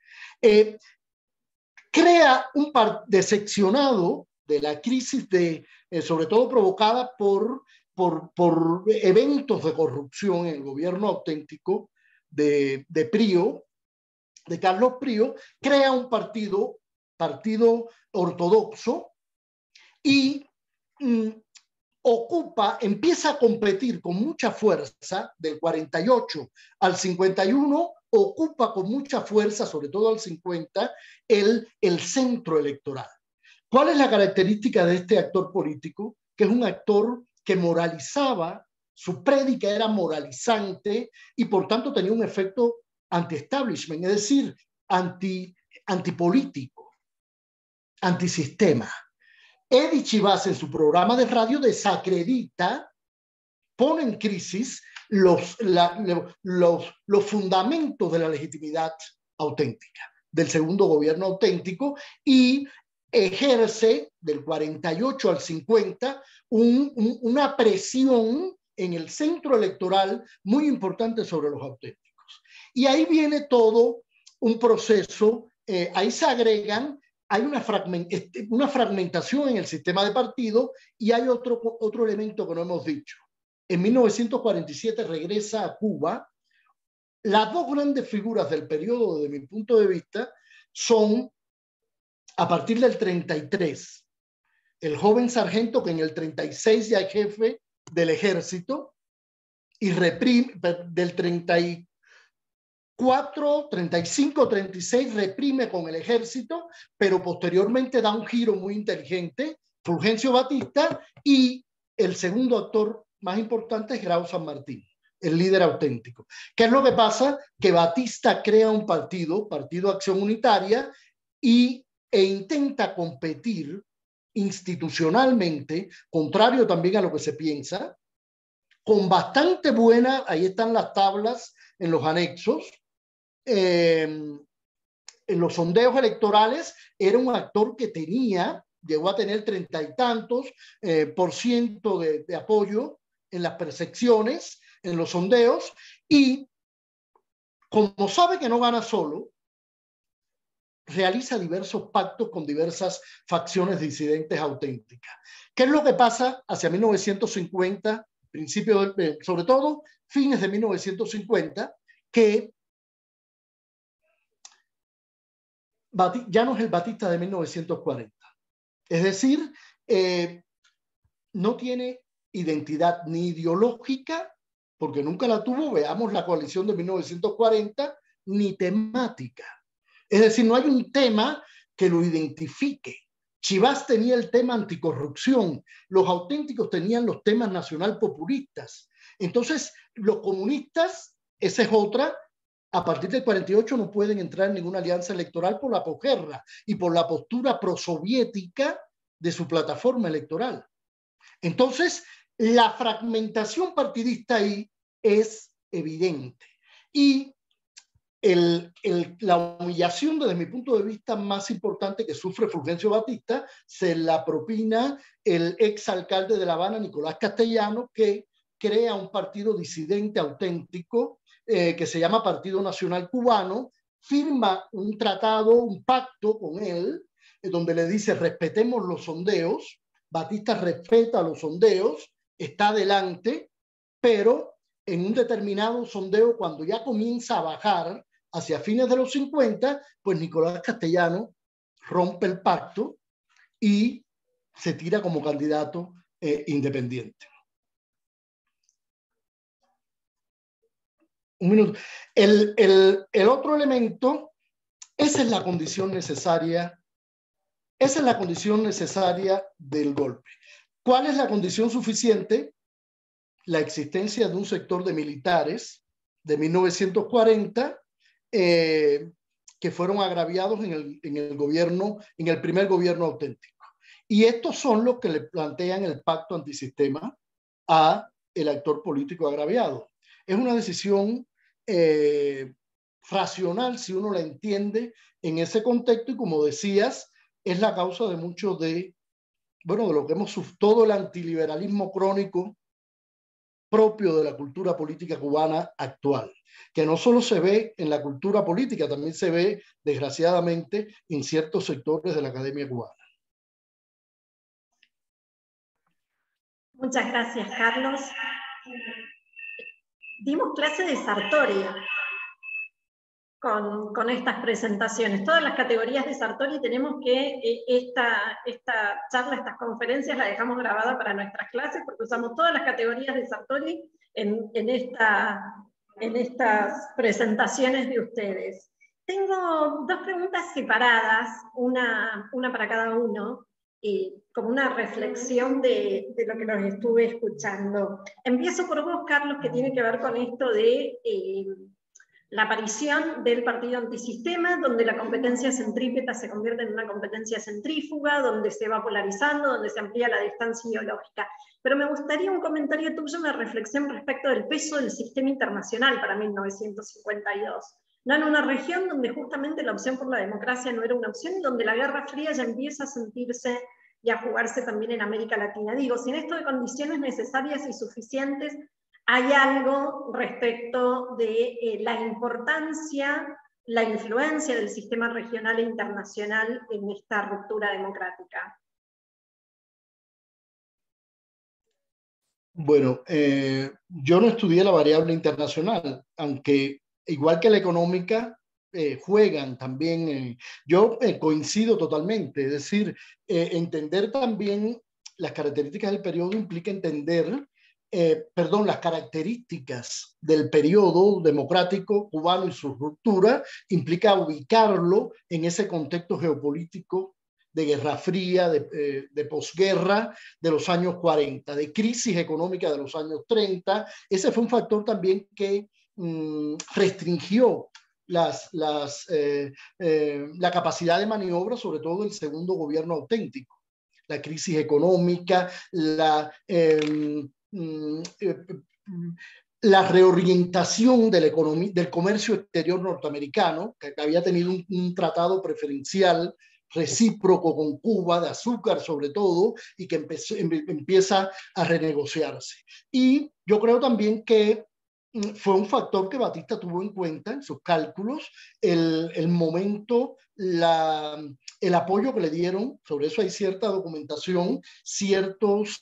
crea un decepcionado de la crisis, sobre todo provocada por eventos de corrupción en el gobierno auténtico de Prío, de Carlos Prío, crea un partido ortodoxo y empieza a competir con mucha fuerza del 48 al 51, ocupa con mucha fuerza, sobre todo al 50, el centro electoral. ¿Cuál es la característica de este actor político? Que es un actor que moralizaba, su prédica era moralizante y por tanto tenía un efecto anti-establishment, es decir, antipolítico, antisistema. Eddie Chivas en su programa de radio desacredita, pone en crisis los fundamentos de la legitimidad auténtica, del segundo gobierno auténtico, y ejerce del 48 al 50 una presión en el centro electoral muy importante sobre los auténticos. Y ahí viene todo un proceso, ahí se agregan, hay una fragmentación en el sistema de partido y hay otro elemento que no hemos dicho. En 1947 regresa a Cuba. Las dos grandes figuras del periodo, desde mi punto de vista, son a partir del 33, el joven sargento que en el 36 ya es jefe del ejército y reprime, del 34, 35, 36 reprime con el ejército, pero posteriormente da un giro muy inteligente, Fulgencio Batista, y el segundo actor más importante es Grau San Martín, el líder auténtico. ¿Qué es lo que pasa? Que Batista crea un Partido Acción Unitaria, e intenta competir institucionalmente, contrario también a lo que se piensa, con bastante buena, ahí están las tablas en los anexos, en los sondeos electorales era un actor que llegó a tener 30 y tantos % de apoyo en las percepciones, en los sondeos, y como sabe que no gana solo, realiza diversos pactos con diversas facciones disidentes auténticas. ¿Qué es lo que pasa hacia 1950, sobre todo fines de 1950, que ya no es el Batista de 1940? Es decir, no tiene identidad ni ideológica, porque nunca la tuvo, veamos la coalición de 1940, ni temática. Es decir, no hay un tema que lo identifique. Chivas tenía el tema anticorrupción, los auténticos tenían los temas nacional populistas. Entonces, los comunistas, esa es otra, a partir del 48 no pueden entrar en ninguna alianza electoral por la posguerra y por la postura prosoviética de su plataforma electoral. Entonces, la fragmentación partidista ahí es evidente. Y la humillación, desde mi punto de vista, más importante que sufre Fulgencio Batista, se la propina el exalcalde de La Habana, Nicolás Castellanos, que crea un partido disidente auténtico que se llama Partido Nacional Cubano, firma un tratado, un pacto con él, donde le dice respetemos los sondeos. Batista respeta los sondeos, está adelante, pero en un determinado sondeo, cuando ya comienza a bajar hacia fines de los 50, pues Nicolás Castellanos rompe el pacto y se tira como candidato independiente. Un minuto. El otro elemento, esa es la condición necesaria. Esa es la condición necesaria del golpe. ¿Cuál es la condición suficiente? La existencia de un sector de militares de 1940 que fueron agraviados en el primer gobierno auténtico. Y estos son los que le plantean el pacto antisistema a el actor político agraviado. Es una decisión racional si uno la entiende en ese contexto, y como decías, es la causa de mucho de lo que todo el antiliberalismo crónico propio de la cultura política cubana actual, que no solo se ve en la cultura política, también se ve, desgraciadamente, en ciertos sectores de la academia cubana. Muchas gracias, Carlos. Dimos clase de Sartori con estas presentaciones. Todas las categorías de Sartori tenemos que esta charla, estas conferencias las dejamos grabadas para nuestras clases, porque usamos todas las categorías de Sartori en estas presentaciones de ustedes. Tengo dos preguntas separadas, una para cada uno, como una reflexión de lo que nos estuve escuchando. Empiezo por vos, Carlos, que tiene que ver con esto de la aparición del partido antisistema, donde la competencia centrípeta se convierte en una competencia centrífuga, donde se va polarizando, donde se amplía la distancia ideológica. Pero me gustaría un comentario tuyo, una reflexión respecto del peso del sistema internacional para 1952. No en una región donde justamente la opción por la democracia no era una opción, y donde la Guerra Fría ya empieza a sentirse y a jugarse también en América Latina. Digo, sin esto de condiciones necesarias y suficientes, ¿hay algo respecto de la importancia, la influencia del sistema regional e internacional en esta ruptura democrática? Bueno, yo no estudié la variable internacional, aunque igual que la económica, juegan también. Yo coincido totalmente, es decir, entender también las características del periodo implica entender las características del periodo democrático cubano y su ruptura, implica ubicarlo en ese contexto geopolítico de Guerra Fría, de posguerra de los años 40, de crisis económica de los años 30. Ese fue un factor también que restringió la capacidad de maniobra, sobre todo del segundo gobierno auténtico. La crisis económica, la reorientación de la economía, del comercio exterior norteamericano, que había tenido un tratado preferencial recíproco con Cuba, de azúcar sobre todo, y que empieza a renegociarse. Y yo creo también que fue un factor que Batista tuvo en cuenta en sus cálculos, el momento, el apoyo que le dieron. Sobre eso hay cierta documentación, ciertos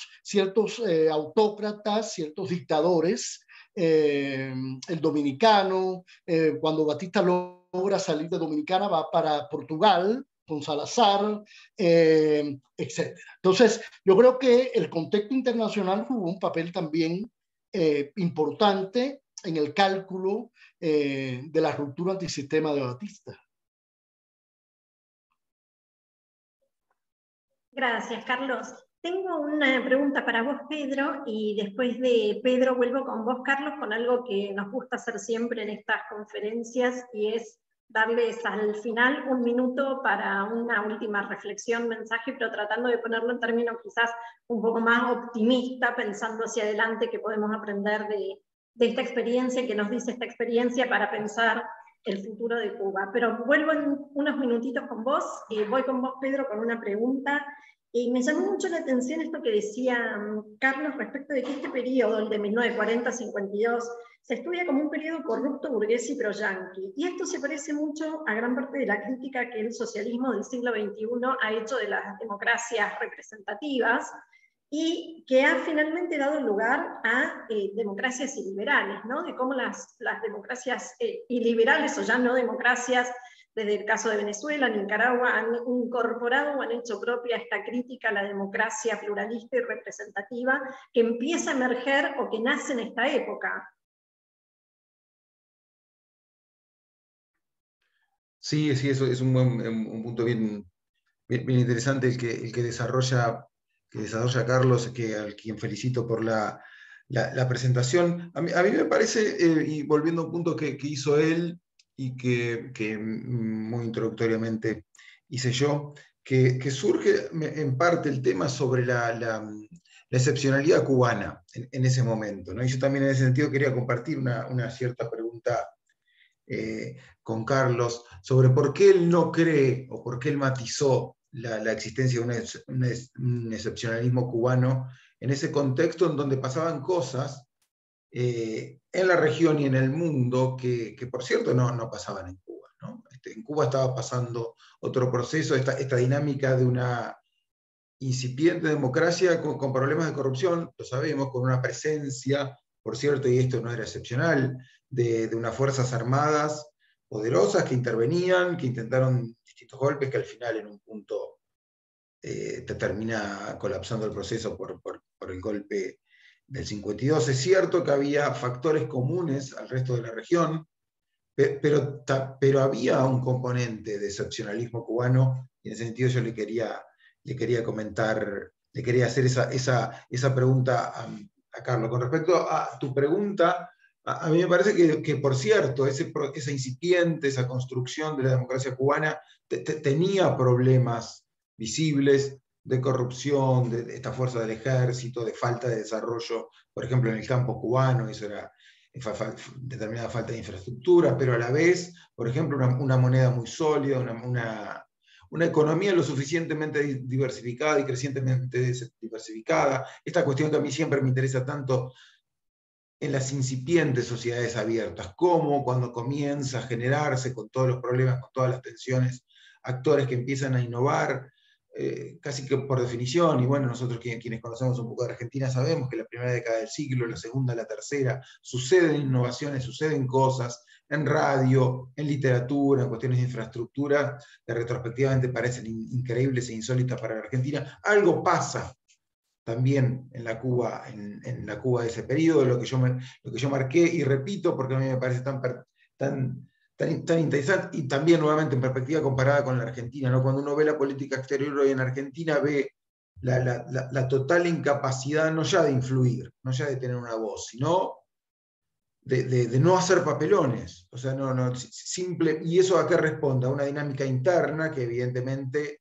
autócratas, ciertos dictadores, el dominicano, cuando Batista logra salir de Dominicana va para Portugal con Salazar, etc. Entonces, yo creo que el contexto internacional jugó un papel también importante en el cálculo de la ruptura antisistema de Batista. Gracias, Carlos. Tengo una pregunta para vos, Pedro, y después de Pedro vuelvo con vos, Carlos, con algo que nos gusta hacer siempre en estas conferencias, y es darles al final un minuto para una última reflexión, mensaje, pero tratando de ponerlo en términos quizás un poco más optimista, pensando hacia adelante que podemos aprender de esta experiencia, que nos dice esta experiencia para pensar el futuro de Cuba. Pero vuelvo en unos minutitos con vos, voy con vos, Pedro, con una pregunta. Y me llamó mucho la atención esto que decía Carlos respecto de que este periodo, el de 1940-52, se estudia como un periodo corrupto, burgués y pro-yanqui. Y esto se parece mucho a gran parte de la crítica que el socialismo del siglo XXI ha hecho de las democracias representativas, y que ha finalmente dado lugar a democracias iliberales, ¿no? De cómo las democracias iliberales, o ya no democracias, desde el caso de Venezuela, Nicaragua, han incorporado o han hecho propia esta crítica a la democracia pluralista y representativa que empieza a emerger o que nace en esta época. Sí, eso es un punto bien interesante el que desarrolla Carlos, al quien felicito por la presentación. A mí me parece, y volviendo a un punto que hizo él y que muy introductoriamente hice yo, que surge en parte el tema sobre la excepcionalidad cubana en ese momento, ¿no? Y yo también en ese sentido quería compartir una cierta pregunta con Carlos sobre por qué él no cree o por qué él matizó la existencia de un excepcionalismo cubano en ese contexto en donde pasaban cosas en la región y en el mundo que por cierto no pasaban en Cuba, ¿no? En Cuba estaba pasando otro proceso, esta dinámica de una incipiente democracia con problemas de corrupción, lo sabemos, con una presencia, por cierto, y esto no era excepcional, de unas fuerzas armadas poderosas que intervenían, que intentaron distintos golpes, que al final en un punto termina colapsando el proceso por el golpe del 52. Es cierto que había factores comunes al resto de la región, pero había un componente de excepcionalismo cubano, y en ese sentido yo le quería comentar, le quería hacer esa pregunta a Carlos. Con respecto a tu pregunta, a mí me parece que por cierto, esa incipiente, esa construcción de la democracia cubana tenía problemas visibles de corrupción, de esta fuerza del ejército, de falta de desarrollo, por ejemplo, en el campo cubano, eso era determinada falta de infraestructura, pero a la vez, por ejemplo, una moneda muy sólida, una economía lo suficientemente diversificada y crecientemente diversificada. Esta cuestión que a mí siempre me interesa tanto en las incipientes sociedades abiertas, cómo cuando comienza a generarse con todos los problemas, con todas las tensiones, actores que empiezan a innovar, casi que por definición, y bueno, nosotros quienes conocemos un poco de Argentina sabemos que la primera década del siglo, la segunda, la tercera, suceden innovaciones, suceden cosas en radio, en literatura, en cuestiones de infraestructura, que retrospectivamente parecen increíbles e insólitas para la Argentina. Algo pasa también en la Cuba de ese periodo, lo que yo marqué, y repito, porque a mí me parece tan interesante, y también nuevamente en perspectiva comparada con la Argentina, ¿no? Cuando uno ve la política exterior hoy en Argentina, ve la total incapacidad no ya de influir, no ya de tener una voz, sino de no hacer papelones. O sea, simple, y eso a qué responde, a una dinámica interna que evidentemente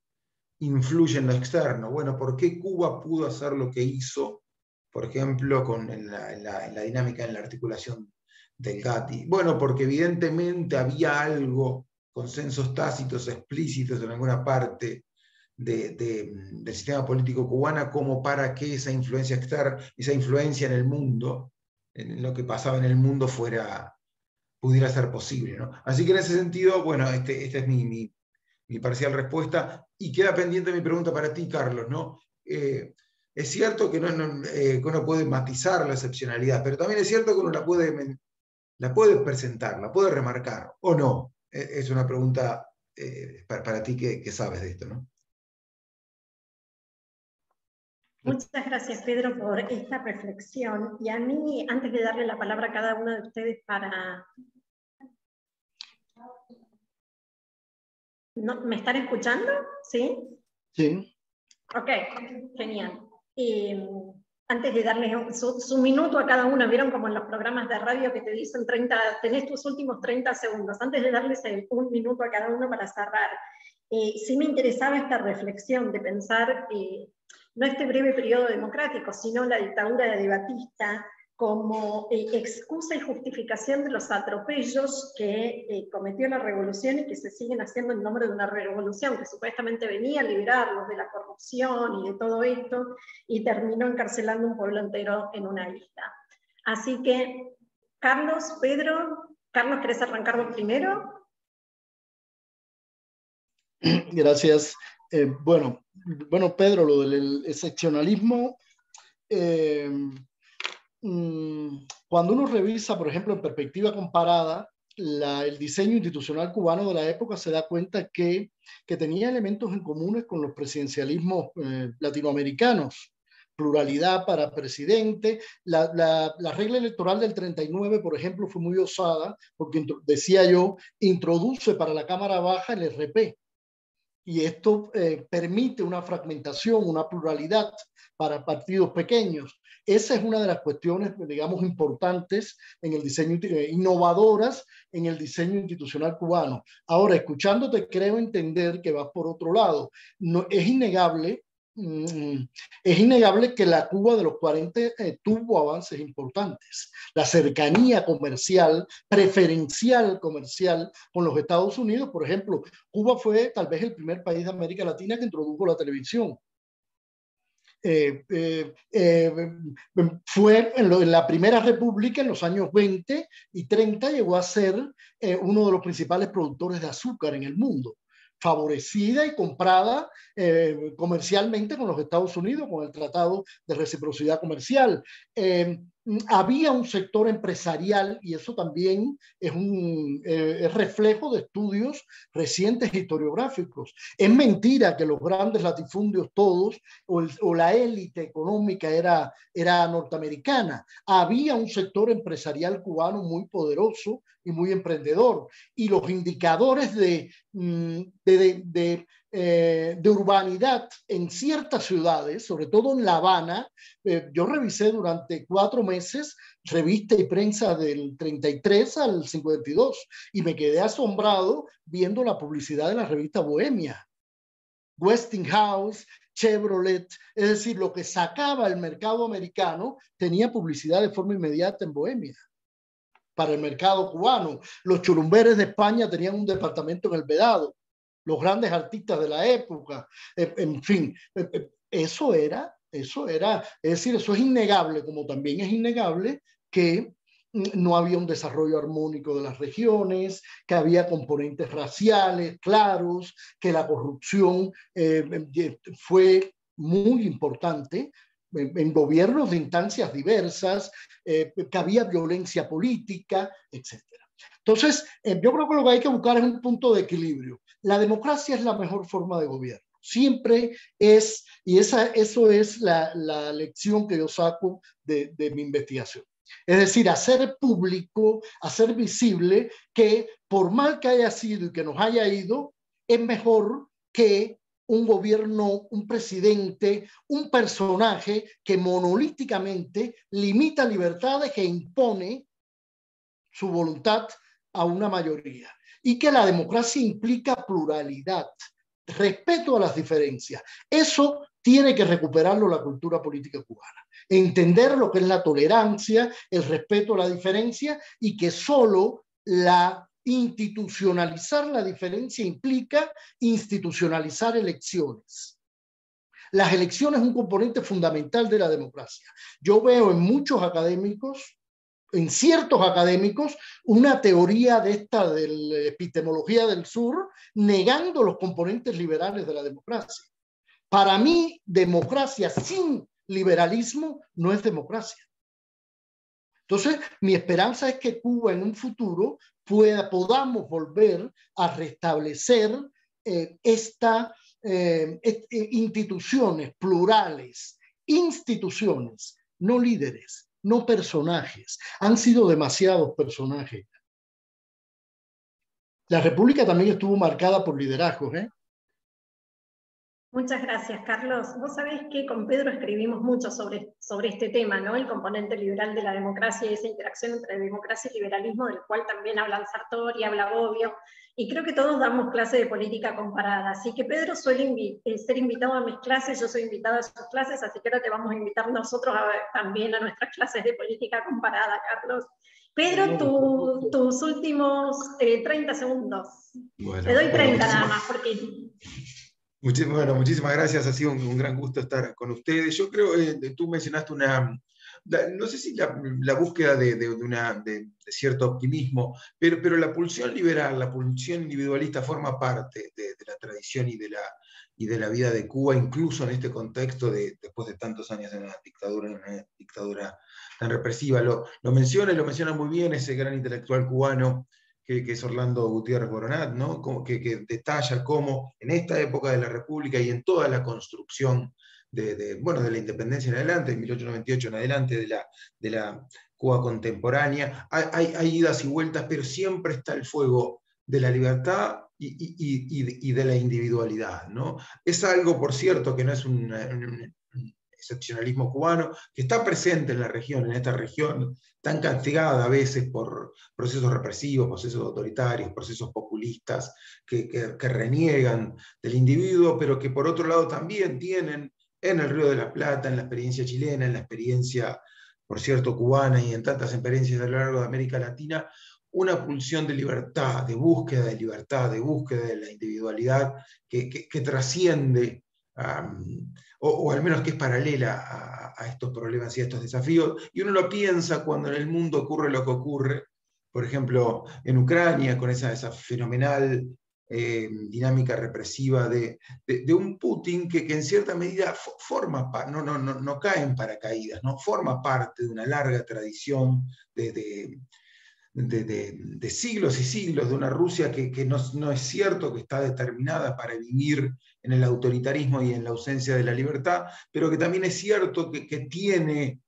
influye en lo externo. Bueno, ¿por qué Cuba pudo hacer lo que hizo, por ejemplo, en la dinámica, en la articulación del GATI? Bueno, porque evidentemente había algo, consensos tácitos, explícitos en alguna parte del sistema político cubano, como para que esa influencia externa, esa influencia en el mundo, en lo que pasaba en el mundo pudiera ser posible, ¿no? Así que en ese sentido, bueno, esta es mi parcial respuesta, y queda pendiente mi pregunta para ti, Carlos, ¿no? Es cierto que, que uno puede matizar la excepcionalidad, pero también es cierto que uno la puede presentar, la puede remarcar, ¿o no? Es una pregunta para ti que sabes de esto, ¿no? Muchas gracias, Pedro, por esta reflexión. Y a mí, antes de darle la palabra a cada uno de ustedes para... ¿No? ¿Me están escuchando? ¿Sí? Sí. Ok, genial. Antes de darles su minuto a cada uno, ¿vieron como en los programas de radio que te dicen tenés tus últimos 30 segundos? Antes de darles un minuto a cada uno para cerrar, sí me interesaba esta reflexión de pensar no este breve periodo democrático, sino la dictadura de Batista como excusa y justificación de los atropellos que cometió la revolución y que se siguen haciendo en nombre de una revolución que supuestamente venía a liberarlos de la corrupción y de todo esto, y terminó encarcelando un pueblo entero en una isla. Así que, Carlos, Pedro, Carlos, ¿querés arrancar vos primero? Gracias. Bueno, Pedro, lo del excepcionalismo, cuando uno revisa, por ejemplo, en perspectiva comparada, el diseño institucional cubano de la época, se da cuenta que tenía elementos en comunes con los presidencialismos latinoamericanos. Pluralidad para presidente. La regla electoral del 39, por ejemplo, fue muy osada porque, decía yo, introduce para la Cámara Baja el RP. Y esto permite una fragmentación, una pluralidad para partidos pequeños. Esa es una de las cuestiones, digamos, importantes en el diseño, innovadoras en el diseño institucional cubano. Ahora, escuchándote, creo entender que vas por otro lado. No, es innegable que la Cuba de los 40 tuvo avances importantes. La cercanía comercial, preferencial comercial con los Estados Unidos, por ejemplo, Cuba fue tal vez el primer país de América Latina que introdujo la televisión. Fue en la Primera República, en los años 20 y 30, llegó a ser uno de los principales productores de azúcar en el mundo, favorecida y comprada comercialmente con los Estados Unidos, con el Tratado de Reciprocidad Comercial. Había un sector empresarial, y eso también es reflejo de estudios recientes historiográficos. Es mentira que los grandes latifundios todos, o la élite económica era norteamericana. Había un sector empresarial cubano muy poderoso y muy emprendedor, y los indicadores de urbanidad en ciertas ciudades, sobre todo en La Habana. Yo revisé durante 4 meses revista y prensa del 33 al 52 y me quedé asombrado viendo la publicidad de la revista Bohemia, Westinghouse, Chevrolet, es decir, lo que sacaba el mercado americano tenía publicidad de forma inmediata en Bohemia para el mercado cubano. Los churumberes de España tenían un departamento en El Vedado, los grandes artistas de la época, en fin, eso era, es decir, eso es innegable, como también es innegable que no había un desarrollo armónico de las regiones, que había componentes raciales claros, que la corrupción fue muy importante en gobiernos de instancias diversas, que había violencia política, etc. Entonces, yo creo que lo que hay que buscar es un punto de equilibrio. La democracia es la mejor forma de gobierno. Siempre es, y eso es la lección que yo saco de mi investigación. Es decir, hacer público, hacer visible que por mal que haya sido y que nos haya ido, es mejor que un gobierno, un presidente, un personaje que monolíticamente limita libertades e impone su voluntad a una mayoría. Y que la democracia implica pluralidad, respeto a las diferencias. Eso tiene que recuperarlo la cultura política cubana. Entender lo que es la tolerancia, el respeto a la diferencia, y que solo institucionalizar la diferencia implica institucionalizar elecciones. Las elecciones son un componente fundamental de la democracia. Yo veo en muchos académicos en ciertos académicos una teoría de esta de la epistemología del sur, negando los componentes liberales de la democracia. Para mí, democracia sin liberalismo no es democracia. Entonces, mi esperanza es que Cuba en un futuro podamos volver a restablecer instituciones plurales, instituciones, no líderes, no personajes. Han sido demasiados personajes. La República también estuvo marcada por liderazgos, ¿eh? Muchas gracias, Carlos. Vos sabés que con Pedro escribimos mucho sobre este tema, ¿no? El componente liberal de la democracia y esa interacción entre democracia y liberalismo, del cual también hablan Sartori, habla Bobbio, y creo que todos damos clase de política comparada. Así que Pedro suele ser invitado a mis clases, yo soy invitada a sus clases, así que ahora te vamos a invitar nosotros también a nuestras clases de política comparada, Carlos. Pedro, tus últimos 30 segundos. Bueno, te doy 30 nada más, porque... Bueno, muchísimas gracias, ha sido un gran gusto estar con ustedes. Yo creo, tú mencionaste no sé si la búsqueda de cierto optimismo, pero la pulsión liberal, la pulsión individualista forma parte de la tradición y de la vida de Cuba, incluso en este contexto después de tantos años en una dictadura tan represiva. Lo menciona muy bien ese gran intelectual cubano, que es Orlando Gutiérrez Boronat, ¿no? que detalla cómo en esta época de la República y en toda la construcción de la independencia en adelante, de 1898 en adelante, de la Cuba contemporánea, hay idas y vueltas, pero siempre está el fuego de la libertad y de la individualidad, ¿no? Es algo, por cierto, que no es un excepcionalismo cubano, que está presente en la región, en esta región tan castigada a veces por procesos represivos, procesos autoritarios, procesos populistas que reniegan del individuo, pero que por otro lado también tienen en el Río de la Plata, en la experiencia chilena, en la experiencia, por cierto, cubana y en tantas experiencias a lo largo de América Latina, una pulsión de libertad, de búsqueda de libertad, de búsqueda de la individualidad que trasciende o al menos que es paralela a estos problemas y a estos desafíos, y uno lo piensa cuando en el mundo ocurre lo que ocurre, por ejemplo, en Ucrania, con esa fenomenal dinámica represiva de un Putin que en cierta medida no cae en paracaídas, ¿no? Forma parte de una larga tradición de siglos y siglos de una Rusia que no es cierto que está determinada para vivir en el autoritarismo y en la ausencia de la libertad, pero que también es cierto que tiene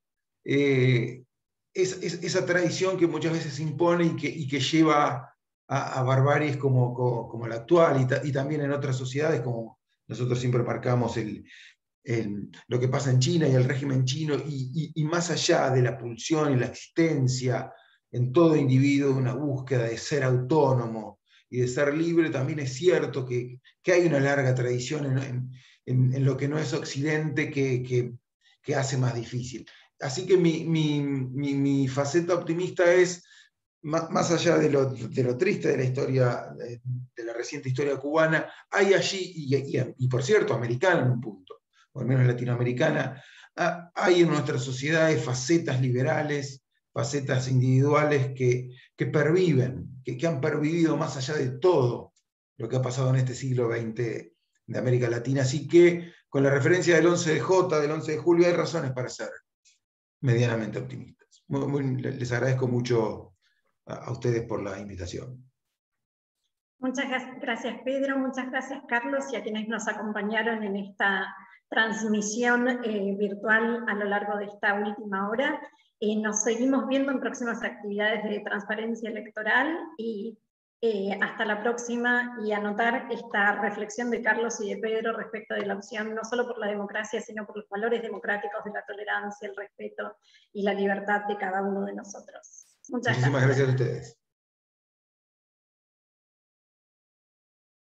esa tradición que muchas veces se impone y que lleva a barbaries como la actual y también en otras sociedades, como nosotros siempre marcamos lo que pasa en China y el régimen chino, y más allá de la pulsión y la existencia en todo individuo una búsqueda de ser autónomo y de ser libre, también es cierto que hay una larga tradición en lo que no es Occidente que hace más difícil. Así que mi faceta optimista es, más allá de lo triste de la historia, de la reciente historia cubana, hay allí, y por cierto, americana en un punto, o al menos latinoamericana, hay en nuestras sociedades facetas liberales, facetas individuales que perviven, que han pervivido más allá de todo lo que ha pasado en este siglo XX de América Latina. Así que, con la referencia del 11J, del 11 de julio, hay razones para ser medianamente optimistas. Les agradezco mucho a ustedes por la invitación. Muchas gracias, Pedro, muchas gracias, Carlos, y a quienes nos acompañaron en esta transmisión virtual a lo largo de esta última hora. Nos seguimos viendo en próximas actividades de transparencia electoral y hasta la próxima, y anotar esta reflexión de Carlos y de Pedro respecto de la opción no solo por la democracia, sino por los valores democráticos de la tolerancia, el respeto y la libertad de cada uno de nosotros. Muchísimas gracias a ustedes.